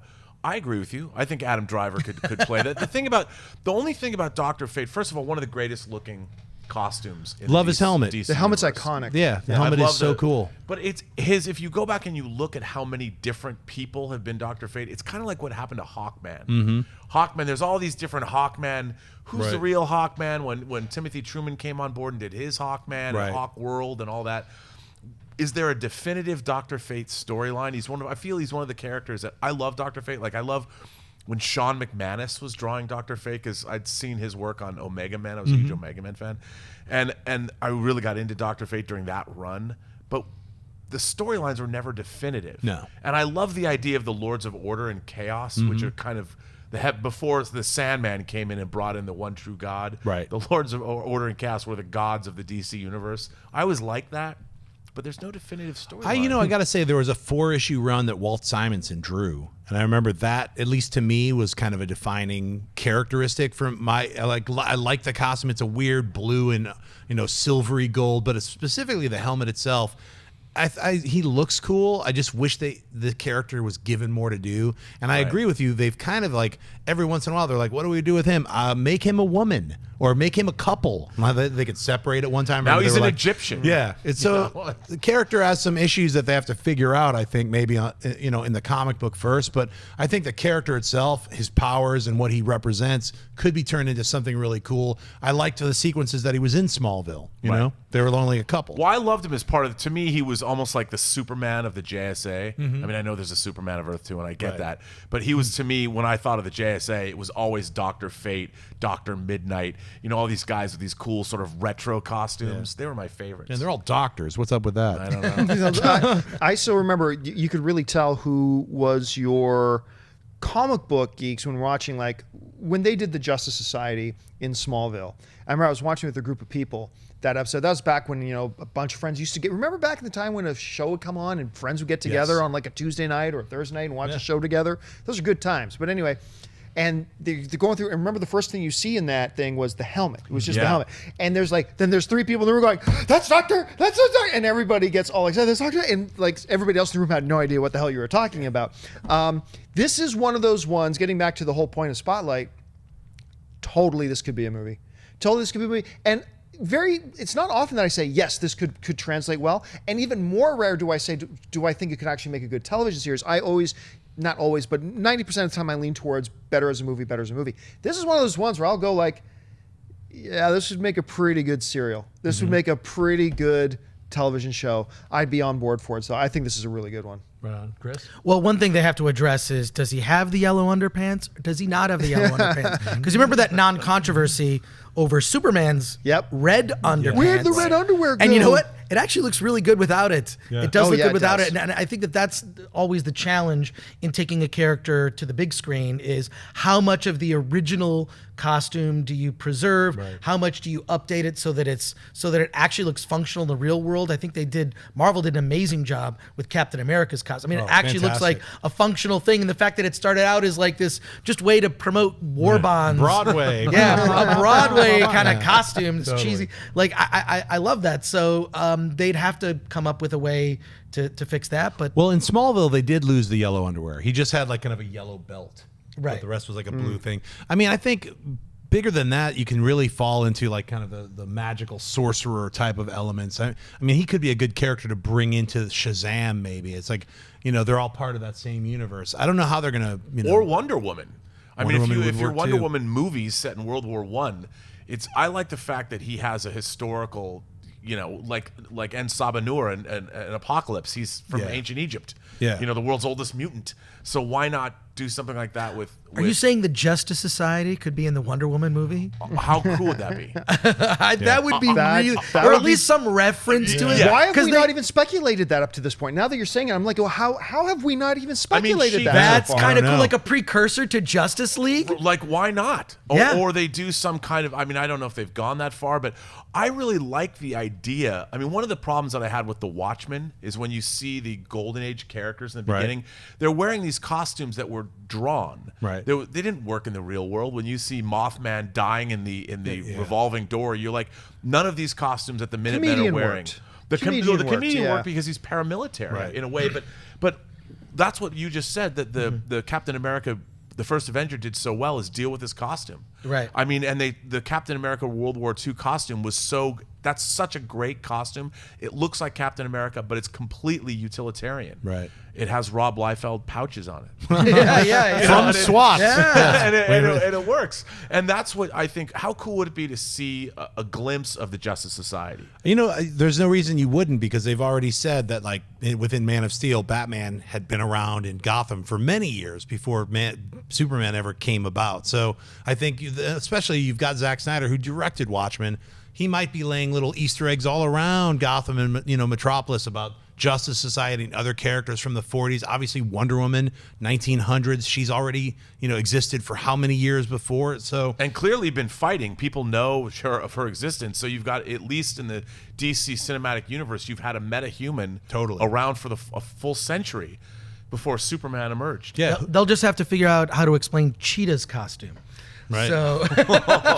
I agree with you. I think Adam Driver could play that. The only thing about Dr. Fate, first of all, one of the greatest looking costumes. Love his helmet. The helmet's iconic. Yeah, the helmet is so cool. But it's his. If you go back and you look at how many different people have been Dr. Fate, it's kind of like what happened to Hawkman. Hawkman. There's all these different Hawkman. Who's the real Hawkman? When Timothy Truman came on board and did his Hawkman and Hawk World and all that. Is there a definitive Dr. Fate storyline? I feel he's one of the characters that I love. Dr. Fate. Like I love when Sean McManus was drawing Dr. Fate, because I'd seen his work on Omega Man. I was a huge Omega Man fan, and I really got into Dr. Fate during that run. But the storylines were never definitive. No. And I love the idea of the Lords of Order and Chaos, which are kind of before the Sandman came in and brought in the one true God. Right. The Lords of Order and Chaos were the gods of the DC universe. I always liked that. But there's no definitive story. I got to say, there was a 4-issue run that Walt Simonson drew. And I remember that, at least to me, was kind of a defining characteristic from I like the costume. It's a weird blue and, silvery gold, but it's specifically the helmet itself. He looks cool. I just wish the character was given more to do. And I agree with you. They've kind of like, every once in a while, they're like, what do we do with him? Make him a woman or make him a couple. They could separate at one time. Now he's an Egyptian. Yeah. It's so the character has some issues that they have to figure out, I think, maybe, in the comic book first. But I think the character itself, his powers and what he represents could be turned into something really cool. I liked the sequences that he was in Smallville. You know, there were only a couple. Well, I loved him as part of, to me, he was almost like the Superman of the JSA. I mean, I know there's a Superman of Earth too, and I get that. But he was, to me, when I thought of the JSA, it was always Dr. Fate, Dr. Midnight, all these guys with these cool sort of retro costumes. They were my favorites. And they're all doctors. What's up with that? I don't know. I still remember you could really tell who was your comic book geeks, when watching, like when they did the Justice Society in Smallville, I remember I was watching with a group of people that episode. That was back when, a bunch of friends used to remember back in the time when a show would come on and friends would get together on like a Tuesday night or a Thursday night and watch a show together. Those are good times. But anyway, and they're going through, and remember the first thing you see in that thing was the helmet. It was just the helmet. And there's there's three people in the room going, that's Doctor, and everybody gets all excited, that's Doctor, and like everybody else in the room had no idea what the hell you were talking about. This is one of those ones, getting back to the whole point of Spotlight, totally this could be a movie. Totally this could be a movie. And it's not often that I say, yes, this could translate well. And even more rare do I say, do I think it could actually make a good television series? I always, not always, but 90% of the time I lean towards better as a movie. This is one of those ones where I'll go like, yeah, this would make a pretty good serial. This would make a pretty good television show. I'd be on board for it. So I think this is a really good one. Right on. Chris? Well, one thing they have to address is, does he have the yellow underpants or does he not have the yellow underpants? Because remember that non-controversy over Superman's red underpants. Where'd the red underwear go? And you know what? It actually looks really good without it. Yeah. It does look good without it. And I think that's always the challenge in taking a character to the big screen is how much of the original costume do you preserve? Right. How much do you update it so that it actually looks functional in the real world? I think Marvel did an amazing job with Captain America's costume. I mean, it actually looks like a functional thing. And the fact that it started out as like this just way to promote war bonds. Broadway. Yeah, a Broadway kind of costume. It's cheesy. Like, I love that. So they'd have to come up with a way to fix that. But well, in Smallville, they did lose the yellow underwear. He just had like kind of a yellow belt. Right. But the rest was like a blue thing. I mean, I think bigger than that, you can really fall into like kind of the magical sorcerer type of elements. I mean, he could be a good character to bring into Shazam, maybe. It's like, they're all part of that same universe. I don't know how they're going to, Or Wonder Woman. I mean, if your Wonder Woman movies set in World War I, I like the fact that he has a historical, like En Nur and Apocalypse. He's from ancient Egypt. Yeah. The world's oldest mutant. So why not do something like that with Are you saying the Justice Society could be in the Wonder Woman movie? How cool would that be? That would be really, or at least some reference to it. Yeah. Why have we not even speculated that up to this point? Now that you're saying it, I'm like, well, how have we not even speculated that? That's kind of cool, like a precursor to Justice League. Like, why not? Or they do some kind of, I don't know if they've gone that far, but I really like the idea. I mean, one of the problems that I had with The Watchmen is when you see the Golden Age characters in the beginning, they're wearing these costumes that were drawn. Right. They didn't work in the real world. When you see Mothman dying in the revolving door, you're like, none of these costumes that the Minutemen are wearing. The comedian worked because he's paramilitary in a way, but that's what you just said, that the Captain America, the first Avenger, did so well is deal with his costume. Right. I mean, and the Captain America World War II costume was that's such a great costume. It looks like Captain America, but it's completely utilitarian. Right. It has Rob Liefeld pouches on it. From SWAT. And it works. And that's what I think. How cool would it be to see a glimpse of the Justice Society? There's no reason you wouldn't, because they've already said that, like, within Man of Steel, Batman had been around in Gotham for many years before Superman ever came about. So I think, especially you've got Zack Snyder, who directed Watchmen. He might be laying little Easter eggs all around Gotham and Metropolis about Justice Society and other characters from the 40s. Obviously, Wonder Woman, 1900s. She's already existed for how many years before? So and clearly been fighting. People know of her existence. So you've got, at least in the DC cinematic universe, you've had a meta-human around for a full century before Superman emerged. Yeah, they'll just have to figure out how to explain Cheetah's costume. Right. So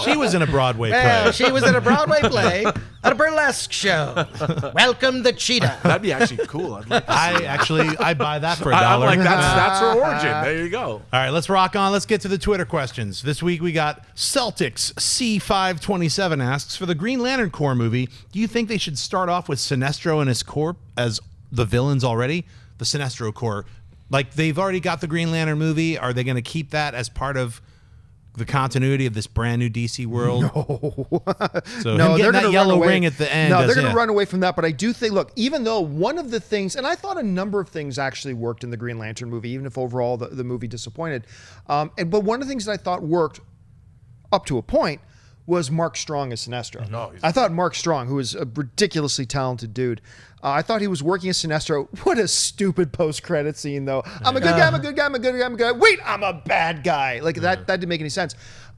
she was in a Broadway play. She was in a Broadway play at a burlesque show. Welcome the Cheetah. That'd be actually cool. I'd like to see I buy that for $1. I'm like, that's her origin. There you go. All right, let's rock on. Let's get to the Twitter questions. This week we got Celtics C527 asks, for the Green Lantern Corps movie, do you think they should start off with Sinestro and his Corps as the villains already? The Sinestro Corps, like, they've already got the Green Lantern movie. Are they going to keep that as part of the continuity of this brand new DC world? No. So no, they're going to yellow ring at the end. No, they're going to run away from that. But I do think, look, even though one of the things, and I thought a number of things actually worked in the Green Lantern movie, even if overall the movie disappointed. But one of the things that I thought worked up to a point was Mark Strong as Sinestro. No, I thought Mark Strong, who is a ridiculously talented dude, I thought he was working as Sinestro. What a stupid post-credit scene, though. I'm a good guy, I'm a good guy, I'm a good guy, I'm a good guy. Wait, I'm a bad guy. Like, that didn't make any sense.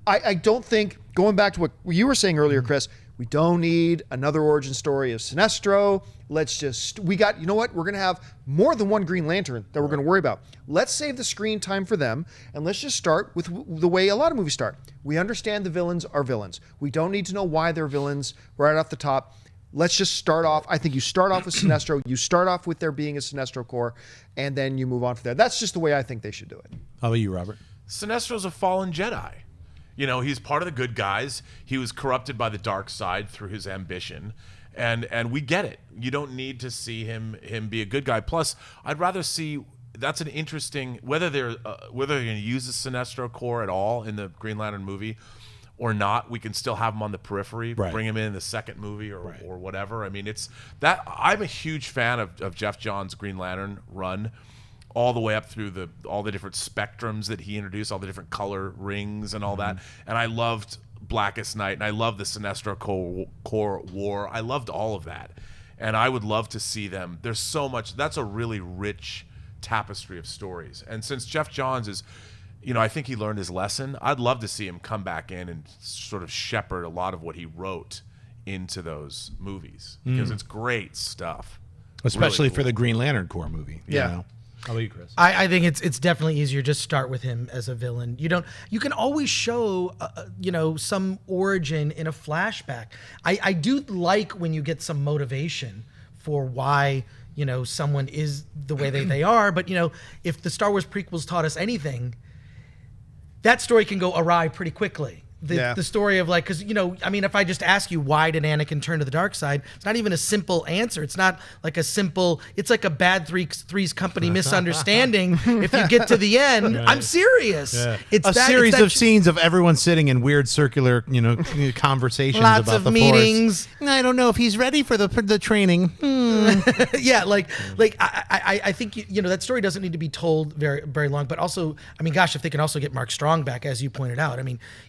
I don't think, going back to what you were saying earlier, Chris, we don't need another origin story of Sinestro. Let's just, you know what? We're going to have more than one Green Lantern that we're going to worry about. Let's save the screen time for them, and let's just start with the way a lot of movies start. We understand the villains are villains. We don't need to know why they're villains right off the top. Let's just start off. I think you start off with Sinestro. You start off with there being a Sinestro Corps, and then you move on from there. That's just the way I think they should do it. How about you, Robert? Sinestro's a fallen Jedi. You know, he's part of the good guys. He was corrupted by the dark side through his ambition. And we get it. You don't need to see him be a good guy. Plus, I'd rather see, that's an interesting, whether they're going to use the Sinestro Corps at all in the Green Lantern movie or not, we can still have him on the periphery, bring him in the second movie or whatever. I mean, it's that, I'm a huge fan of Jeff Johns' Green Lantern run, all the way up through all the different spectrums that he introduced, all the different color rings and all that. And I loved Blackest Night, and I loved the Sinestro Corps War. I loved all of that. And I would love to see them. There's so much. That's a really rich tapestry of stories. And since Jeff Johns is, you know, I think he learned his lesson, I'd love to see him come back in and sort of shepherd a lot of what he wrote into those movies, because it's great stuff. Especially Really for cool. the Green Lantern Corps movie. Yeah. You know? How about you, Chris? I think it's definitely easier. Just start with him as a villain. You can always show some origin in a flashback. I do like when you get some motivation for why someone is the way they are. But if the Star Wars prequels taught us anything, that story can go awry pretty quickly. The story of because if I just ask you why did Anakin turn to the dark side, it's not even a simple answer. It's not like it's like a bad Three's Company misunderstanding. If you get to the end, I'm serious. Yeah. It's a series of scenes of everyone sitting in weird circular, conversations lots about of the meetings. Force. I don't know if he's ready for the training. Yeah, I think that story doesn't need to be told very very long. But also, gosh, if they can also get Mark Strong back, as you pointed out,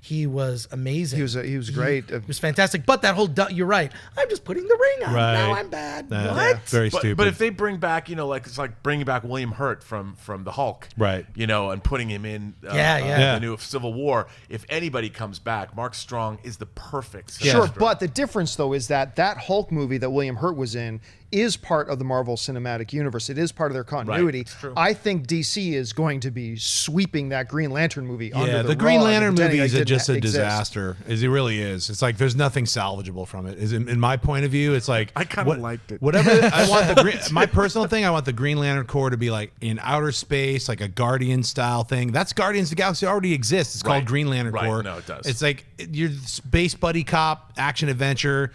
he was amazing. He was great. He was fantastic. But that whole you're right. I'm just putting the ring on. Right. Now I'm bad. What? Yeah. Very stupid. But if they bring back, it's like bringing back William Hurt from the Hulk, right? And putting him in, the new Civil War. If anybody comes back, Mark Strong is the perfect. Sure, but the difference though is that Hulk movie that William Hurt was in is part of the Marvel Cinematic Universe. It is part of their continuity. Right, it's true. I think DC is going to be sweeping that Green Lantern movie under the Green rug, Lantern pretending movie is it just a didn't exist. disaster. It really is. It's like there's nothing salvageable from it. In my point of view, it's like I kind of liked it. Whatever I want my personal thing, I want the Green Lantern Corps to be like in outer space, like a Guardian style thing. That's Guardians of the Galaxy already exists. It's called Green Lantern Corps. No, it does. It's like your space buddy cop action adventure.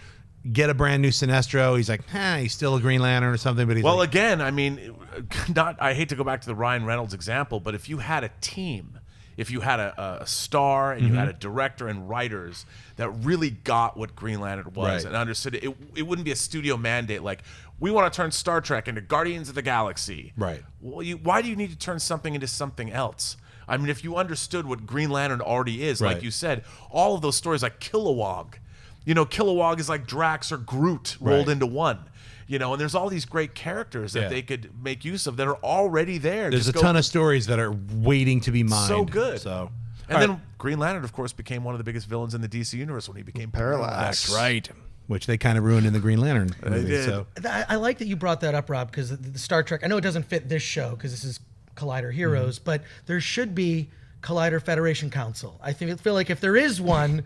Get a brand new Sinestro. He's like, he's still a Green Lantern or something. But he's again, I hate to go back to the Ryan Reynolds example, but if you had a team, if you had a star and you had a director and writers that really got what Green Lantern was and understood it, it wouldn't be a studio mandate like, we want to turn Star Trek into Guardians of the Galaxy. Right. Well, why do you need to turn something into something else? If you understood what Green Lantern already is, like you said, all of those stories like Kilowog. Kilowog is like Drax or Groot rolled into one. And there's all these great characters that they could make use of that are already there. There's a ton of stories that are waiting to be mined. So good. And then Green Lantern, of course, became one of the biggest villains in the DC universe when he became Parallax. That's right. Which they kind of ruined in the Green Lantern movie. Did. So I like that you brought that up, Rob, because the Star Trek, I know it doesn't fit this show because this is Collider Heroes, but there should be Collider Federation Council. I feel like if there is one,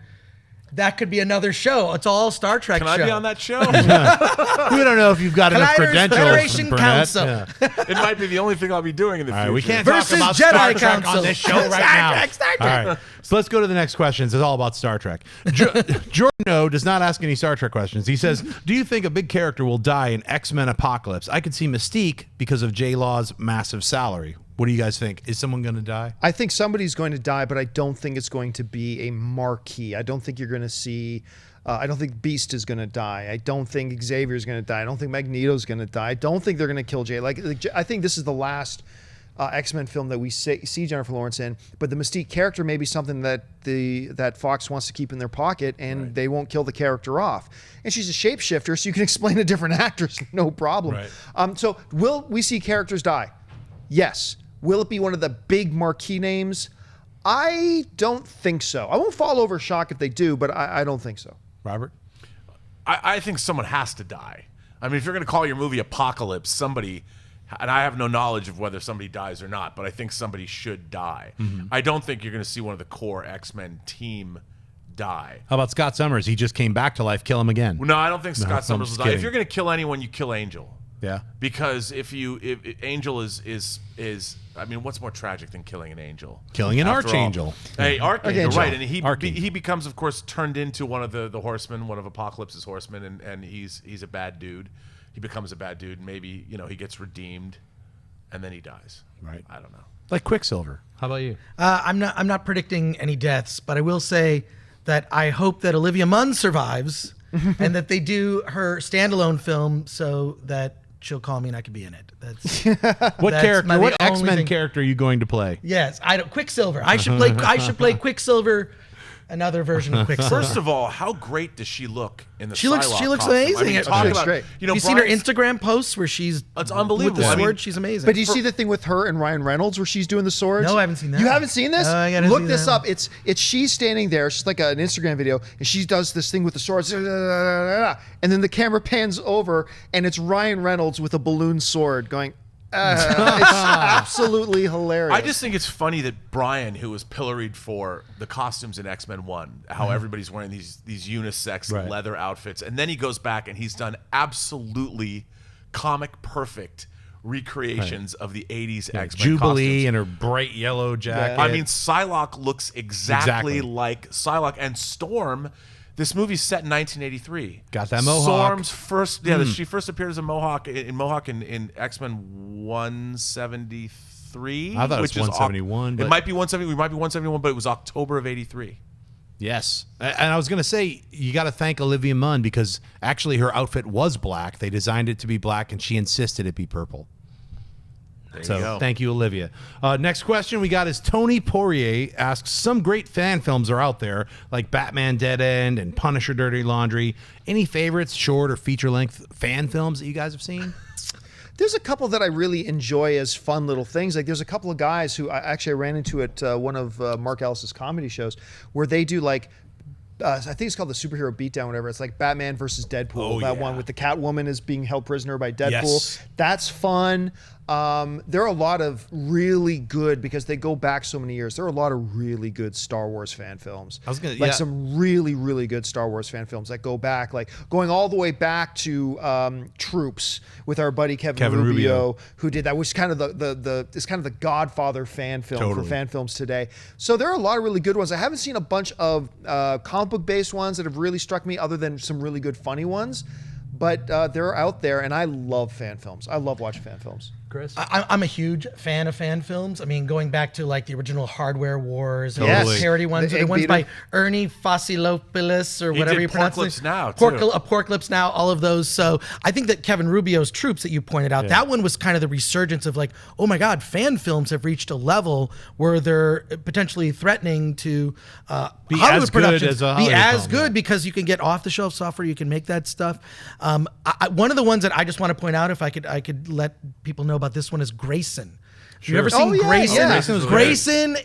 that could be another show. It's all Star Trek show. Can I be on that show? we don't know if you've got enough credentials. Federation Burnett. Council. Yeah. It might be the only thing I'll be doing in the future. We can't Versus talk about Jedi Star Trek Council. on this show right now. Star Trek. All right. So let's go to the next questions. It's all about Star Trek. Jordan does not ask any Star Trek questions. He says, do you think a big character will die in X-Men Apocalypse? I could see Mystique because of J-Law's massive salary. What do you guys think? Is someone going to die? I think somebody's going to die, but I don't think it's going to be a marquee. I don't think you're going to see... I don't think Beast is going to die. I don't think Xavier's going to die. I don't think Magneto's going to die. I don't think they're going to kill Jay. I think this is the last X-Men film that we see Jennifer Lawrence in, but the Mystique character may be something that Fox wants to keep in their pocket, and they won't kill the character off. And she's a shapeshifter, so you can explain to different actors, no problem. Right. So will we see characters die? Yes. Will it be one of the big marquee names? I don't think so. I won't fall over shock if they do, but I don't think so. Robert? I think someone has to die. I mean, if you're going to call your movie Apocalypse, somebody, and I have no knowledge of whether somebody dies or not, but I think somebody should die. I don't think you're going to see one of the core X-Men team die. How about Scott Summers? He just came back to life. Kill him again. No, I don't think Scott Summers will die. kidding. If you're going to kill anyone, you kill Angel. Yeah. Because if Angel is I mean, what's more tragic than killing an angel? Killing an After all. archangel. Hey, Archangel, Archangel. right? And Archangel. he becomes, of course, turned into one of the horsemen, one of Apocalypse's horsemen, and he's a bad dude. He becomes a bad dude. And maybe he gets redeemed, and then he dies. Right. I don't know. Like Quicksilver. How about you? I'm not predicting any deaths, but I will say that I hope that Olivia Munn survives and that they do her standalone film so that she'll call me and I can be in it. That's What that's character? What the only X-Men thing- character are you going to play? Yes, I don't. Quicksilver. I should play Quicksilver. Another version of Quicksilver. First of all, how great does she look in the She looks Psylocke costume? amazing. I mean, She talk looks about, great. you know, Have you seen her Brian's- Instagram posts where she's It's unbelievable. with the I sword? mean, She's amazing. But do you see the thing with her and Ryan Reynolds where she's doing the swords? No, I haven't seen that. You haven't seen this? No, I gotta Look see this that. up. It's she's standing there. She's like an Instagram video, and she does this thing with the swords, and then the camera pans over, and it's Ryan Reynolds with a balloon sword going. It's absolutely hilarious. I just think it's funny that Brian, who was pilloried for the costumes in X-Men 1, how everybody's wearing these unisex Right. leather outfits, and then he goes back and he's done absolutely comic perfect recreations of the 80s X-Men Jubilee costumes. and her bright yellow jacket. I mean, Psylocke looks exactly Exactly. like Psylocke, and Storm. This movie's set in 1983. Got that mohawk. Storm's first, she first appeared as a Mohawk in X-Men 173. I thought it was which is 171, It but- might be 170. We might be 171, but it was October of 83. Yes. And I was going to say, you got to thank Olivia Munn because actually her outfit was black. They designed it to be black, and she insisted it be purple. There So you go. thank you, Olivia. Next question we got is Tony Poirier asks, some great fan films are out there, like Batman Dead End and Punisher Dirty Laundry. Any favorites, short or feature-length fan films that you guys have seen? There's a couple that I really enjoy as fun little things. Like there's a couple of guys who I ran into at one of Mark Ellis's comedy shows where they do like, I think it's called the Superhero Beatdown, whatever. It's like Batman versus Deadpool. Oh, that yeah. one with the Catwoman is being held prisoner by Deadpool. Yes. That's fun. There are a lot of really good, because they go back so many years, there are a lot of really good Star Wars fan films. I was gonna- like yeah. some really, really good Star Wars fan films that go back, like going all the way back to Troops with our buddy Kevin Rubio, who did that, which is kind of it's kind of the Godfather fan film Totally. for fan films today. So there are a lot of really good ones. I haven't seen a bunch of comic book based ones that have really struck me, other than some really good funny ones. But they're out there, and I love fan films. I love watching fan films. Chris? I'm a huge fan of fan films. I mean, going back to like the original Hardware Wars, and Yes. the parody ones, The or the Egg ones Beater. by Ernie Fosilopoulos or He whatever did you pronounce Porklips it. Now, too. Porklips Now, all of those. So I think that Kevin Rubio's Troops that you pointed out, that one was kind of the resurgence of like, oh my God, fan films have reached a level where they're potentially threatening to Be Hollywood as good productions as a be Hollywood as film, good yeah. because you can get off the shelf software, you can make that stuff. One of the ones that I just want to point out, if I could let people know about this one, is Grayson. Have you ever seen Oh, yeah, Grayson? yeah. Grayson was good. Grayson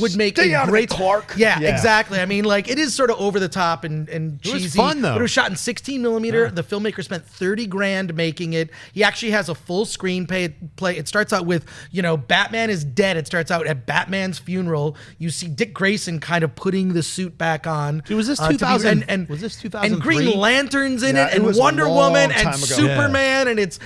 would make Stay a out of great it, Clark. Yeah, Yeah. exactly. I mean, like it is sort of over the top and was cheesy. fun, though. But it was shot in 16 millimeter. The filmmaker spent $30,000 making it. He actually has a full screenplay. It starts out with, Batman is dead. It starts out at Batman's funeral. You see Dick Grayson kind of putting the suit back on. Dude, was this to be- 2000 and was this And 2003? Green Lanterns in Yeah, it, it and was a Wonder long Woman, time and ago. Superman, and it's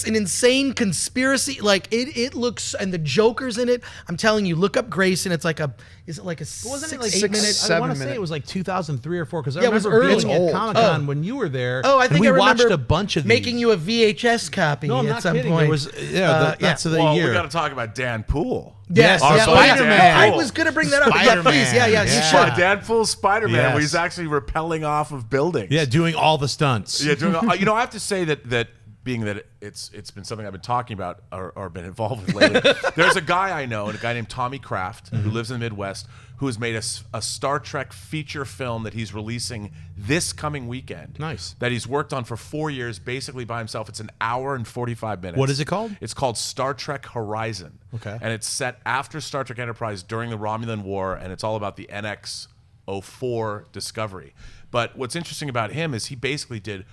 an insane conspiracy. Like it looks, and the Joker's in it. I'm telling you, look up Grayson. It's like is it like a Wasn't it 6, like 8 minute? seven I want to say minute. it was like 2003 or 4 because I Yeah, it was remember early. being It's at old. Comic-Con when you were there. Oh, I and think we I remember watched a bunch of these. making you a VHS copy No, I'm at not some kidding. point. It was that's the Well, year. we got to talk about Dan Poole. Yes, Our yeah, Spider-Man. I was gonna bring that up. Yeah, Spider-Man. please. Yeah, Yeah. you Yeah. should. Dan Poole's Spider-Man, Yes. where he's actually rappelling off of buildings. Yeah, doing all the stunts. Yeah, I have to say that being that it's been something I've been talking about or been involved with lately. There's a guy I know, a guy named Tommy Kraft, who lives in the Midwest, who has made a Star Trek feature film that he's releasing this coming weekend. Nice. That he's worked on for 4 years, basically by himself. It's an hour and 45 minutes. What is it called? It's called Star Trek Horizon. Okay. And it's set after Star Trek Enterprise during the Romulan War, and it's all about the NX-04 Discovery. But what's interesting about him is he basically did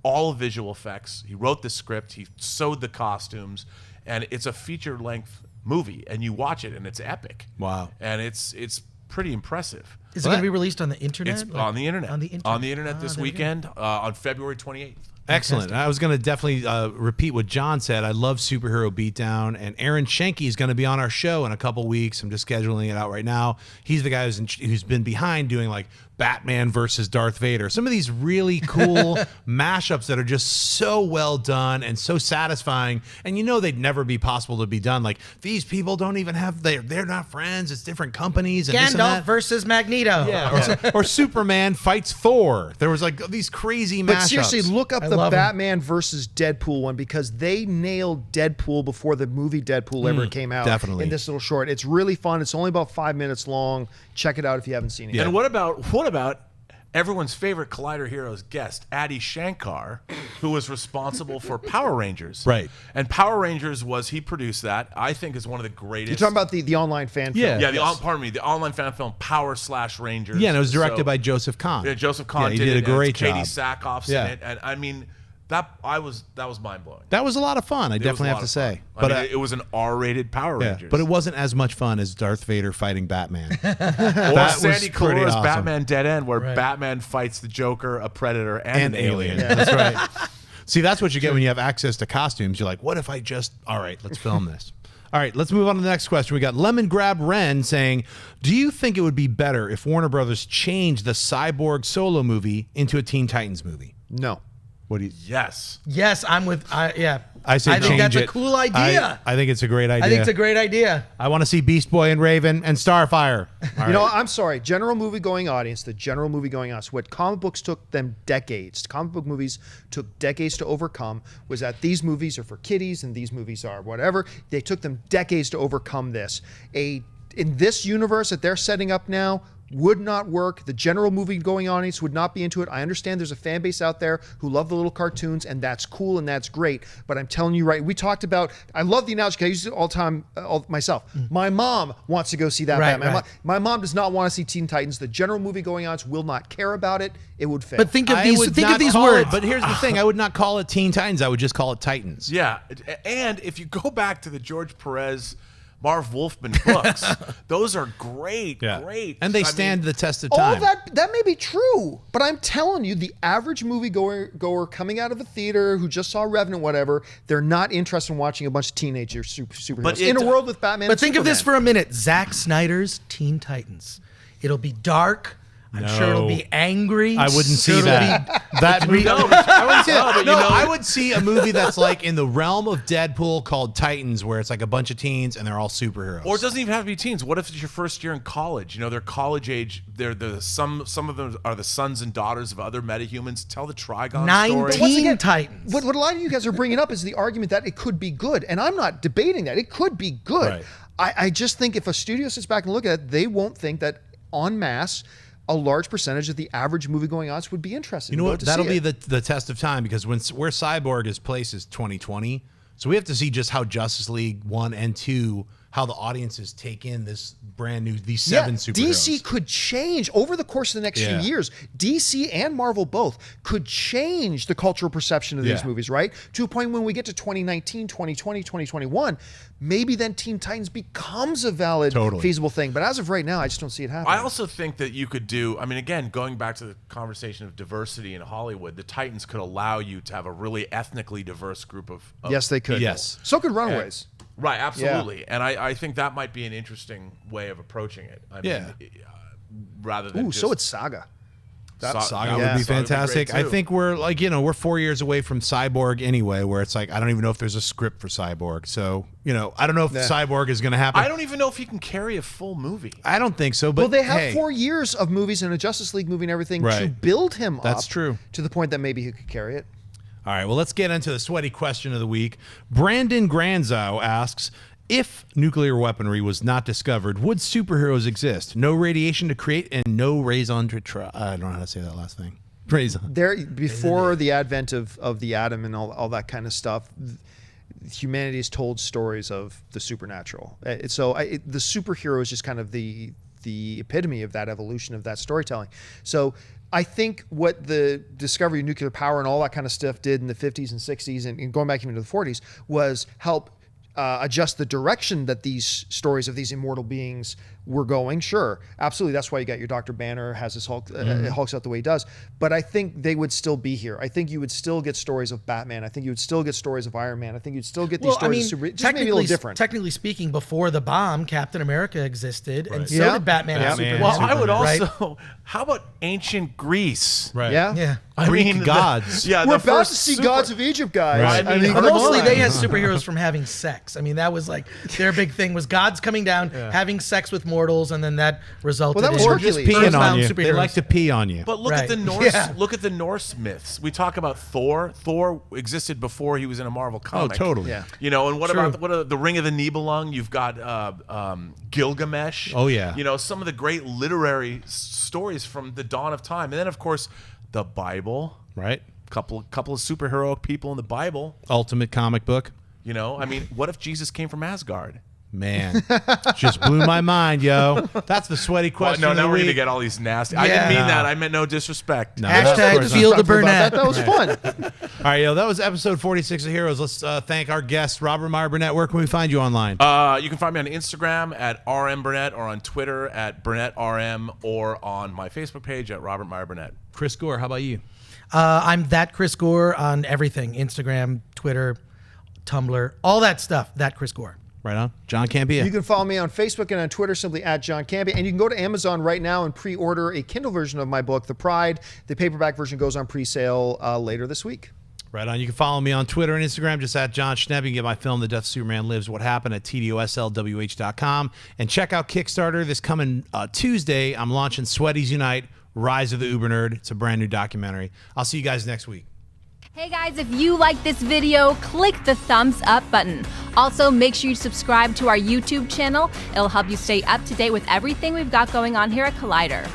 all visual effects. He wrote the script, he sewed the costumes, and it's a feature-length movie, and you watch it, and it's epic. Wow. And it's pretty impressive. Is it going to be released on the internet? It's on the internet. On the internet. On the internet this weekend, on February 28th. Excellent. I was going to definitely repeat what John said. I love Superhero Beatdown, and Aaron Schenke is going to be on our show in a couple weeks. I'm just scheduling it out right now. He's the guy who's been behind doing like Batman versus Darth Vader. Some of these really cool mashups that are just so well done and so satisfying. And you know they'd never be possible to be done. Like these people don't even have they're not friends. It's different companies. And this and Gandalf that. versus Magneto. Yeah, or Superman fights Thor. There was like these crazy mashups. But seriously, look up the love 'em. Batman versus Deadpool one because they nailed Deadpool before the movie Deadpool ever came out. Definitely. In this little short. It's really fun. It's only about 5 minutes long. Check it out if you haven't seen it yet. And what about everyone's favorite Collider Heroes guest, Adi Shankar, who was responsible for Power Rangers? Right. And Power Rangers he produced that. I think is one of the greatest. You're talking about the online fan Yeah. film. Yeah, the online fan film Power/Rangers. Yeah, and it was directed by Joseph Kahn. Yeah, Joseph Kahn he did did it, a great and job. Katie Sackhoff's Yeah. in it, and I mean that was mind blowing. That was a lot of fun. I definitely have to say. But it was an R-rated Power Rangers. But it wasn't as much fun as Darth Vader fighting Batman. Or That Sandy was pretty Calora's awesome. Batman Dead End, where Batman fights the Joker, a Predator, and an alien. That's right. See, that's what you get when you have access to costumes. You're like, what if I just... All right, let's film this. All right, let's move on to the next question. We got Lemon Grab Ren saying, do you think it would be better if Warner Brothers changed the Cyborg solo movie into a Teen Titans movie? No. What do you... Yes. Yes, I'm with. Yeah. I say think change that's it. a cool idea. I think it's a great idea. I think it's a great idea. I want to see Beast Boy and Raven and Starfire. All You know, right. I'm sorry. The general movie-going audience, what comic books took them decades. Comic book movies took decades to overcome was that these movies are for kiddies and these movies are whatever. They took them decades to overcome this. In this universe that they're setting up now, would not work. The general movie-going audience would not be into it. I understand there's a fan base out there who love the little cartoons, and that's cool and that's great. But I'm telling you, right? We talked about. I love the analogy. I use it all the time myself. My mom wants to go see that Batman. Right. My mom does not want to see Teen Titans. The general movie-going audience will not care about it. It would fail. But think of I these. would Think not of these call words. it- but here's the thing. I would not call it Teen Titans. I would just call it Titans. Yeah, and if you go back to the George Perez, Marv Wolfman books, those are great, great. And they I stand mean, the test of all time. that may be true, but I'm telling you, the average moviegoer coming out of a theater who just saw Revenant, whatever, they're not interested in watching a bunch of teenagers superheroes. But In a world with Batman, But and think of this Superman. for a minute. Zack Snyder's Teen Titans. It'll be dark. I'm sure it'll be angry. I wouldn't see It'll that. be- That movie. I wouldn't see that. but No, you know- I would see a movie that's like in the realm of Deadpool called Titans, where it's like a bunch of teens and they're all superheroes. Or it doesn't even have to be teens. What if it's your first year in college? You know, they're college age. Some of them are the sons and daughters of other metahumans. Tell the Trigon story. 19 Titans. What a lot of you guys are bringing up is the argument that it could be good, and I'm not debating that. It could be good. Right. I just think if a studio sits back and look at it, they won't think that en masse a large percentage of the average movie-going audience would be interested. You know in what? going to That'll see be it. the test of time because where Cyborg is placed is 2020. So we have to see just how Justice League 1 and 2, how the audiences take in this brand new, these seven superheroes. DC could change over the course of the next few years. DC and Marvel both could change the cultural perception of these Yeah. movies, right? To a point when we get to 2019, 2020, 2021, maybe then Teen Titans becomes a valid, feasible thing. But as of right now, I just don't see it happening. I also think that you could do, I mean, again, going back to the conversation of diversity in Hollywood, the Titans could allow you to have a really ethnically diverse group of yes, they could. Yes. So could Runaways. Right, absolutely. And I think that might be an interesting way of approaching it. I mean, rather than Ooh, so it's Saga. Saga would be Saga would be fantastic. great, I too. think we're 4 years away from Cyborg anyway, where it's like I don't even know if there's a script for Cyborg. So I don't know if Cyborg is going to happen. I don't even know if he can carry a full movie. I don't think so. But Well, they have hey, 4 years of movies and a Justice League movie and everything to Right. build him That's up true. to the point that maybe he could carry it. All right, well, let's get into the sweaty question of the week. Brandon Granzo asks, if nuclear weaponry was not discovered, would superheroes exist? No radiation to create and no raison d'etre. I don't know how to say that last thing. Raison. There, before the advent of the atom and all that kind of stuff, humanity has told stories of the supernatural. So the superhero is just kind of the epitome of that evolution of that storytelling. So I think what the discovery of nuclear power and all that kind of stuff did in the 50s and 60s and going back even to the 40s was help adjust the direction that these stories of these immortal beings were going. Sure, absolutely. That's why you got your Dr. Banner has his Hulk, Hulks out the way he does. But I think they would still be here. I think you would still get stories of Batman. I think you would still get stories of Iron Man. I think you'd still get these stories of super. Just maybe a little different. Technically speaking, before the bomb, Captain America existed, and so did Batman. And Superman. Well, I would also. How about ancient Greece? Right. Yeah. I mean, gods. We're about to see gods of Egypt, guys. Right. I mean, mostly they had superheroes from having sex. I mean, that was like their big thing was gods coming down, having sex with mortals, and then that resulted that was in Hercules. Just peeing on you. superheroes. They like to pee on you. But look at the Norse. Look at the Norse myths. We talk about Thor. Thor existed before he was in a Marvel comic. Oh, totally. Yeah. You know, and what about the Ring of the Nibelung? You've got Gilgamesh. Oh, yeah. You know, some of the great literary stories from the dawn of time, and then of course the Bible. Right. Couple of superhero people in the Bible. Ultimate comic book. You know, I mean, what if Jesus came from Asgard? Man, just blew my mind, yo. That's the sweaty question. No, of the now we're week. gonna get all these nasty. I didn't mean No. that. I meant no disrespect. No, Hashtag feel the Burnett. That was fun. All right, yo, that was episode 46 of Heroes. Let's thank our guest, Robert Meyer Burnett. Where can we find you online? You can find me on Instagram at RMBurnett or on Twitter at BurnettRM or on my Facebook page at Robert Meyer Burnett. Chris Gore, how about you? I'm that Chris Gore on everything: Instagram, Twitter, Tumblr, all that stuff. That Chris Gore. Right on. John Campea. You can follow me on Facebook and on Twitter simply at John Campea. And you can go to Amazon right now and pre-order a Kindle version of my book, The Pride. The paperback version goes on pre-sale later this week. Right on. You can follow me on Twitter and Instagram, just at John Schnepp. You can get my film, The Death of Superman Lives, What Happened, at TDOSLWH.com. And check out Kickstarter this coming Tuesday. I'm launching Sweaties Unite, Rise of the Uber Nerd. It's a brand new documentary. I'll see you guys next week. Hey guys, if you like this video, click the thumbs up button. Also, make sure you subscribe to our YouTube channel. It'll help you stay up to date with everything we've got going on here at Collider.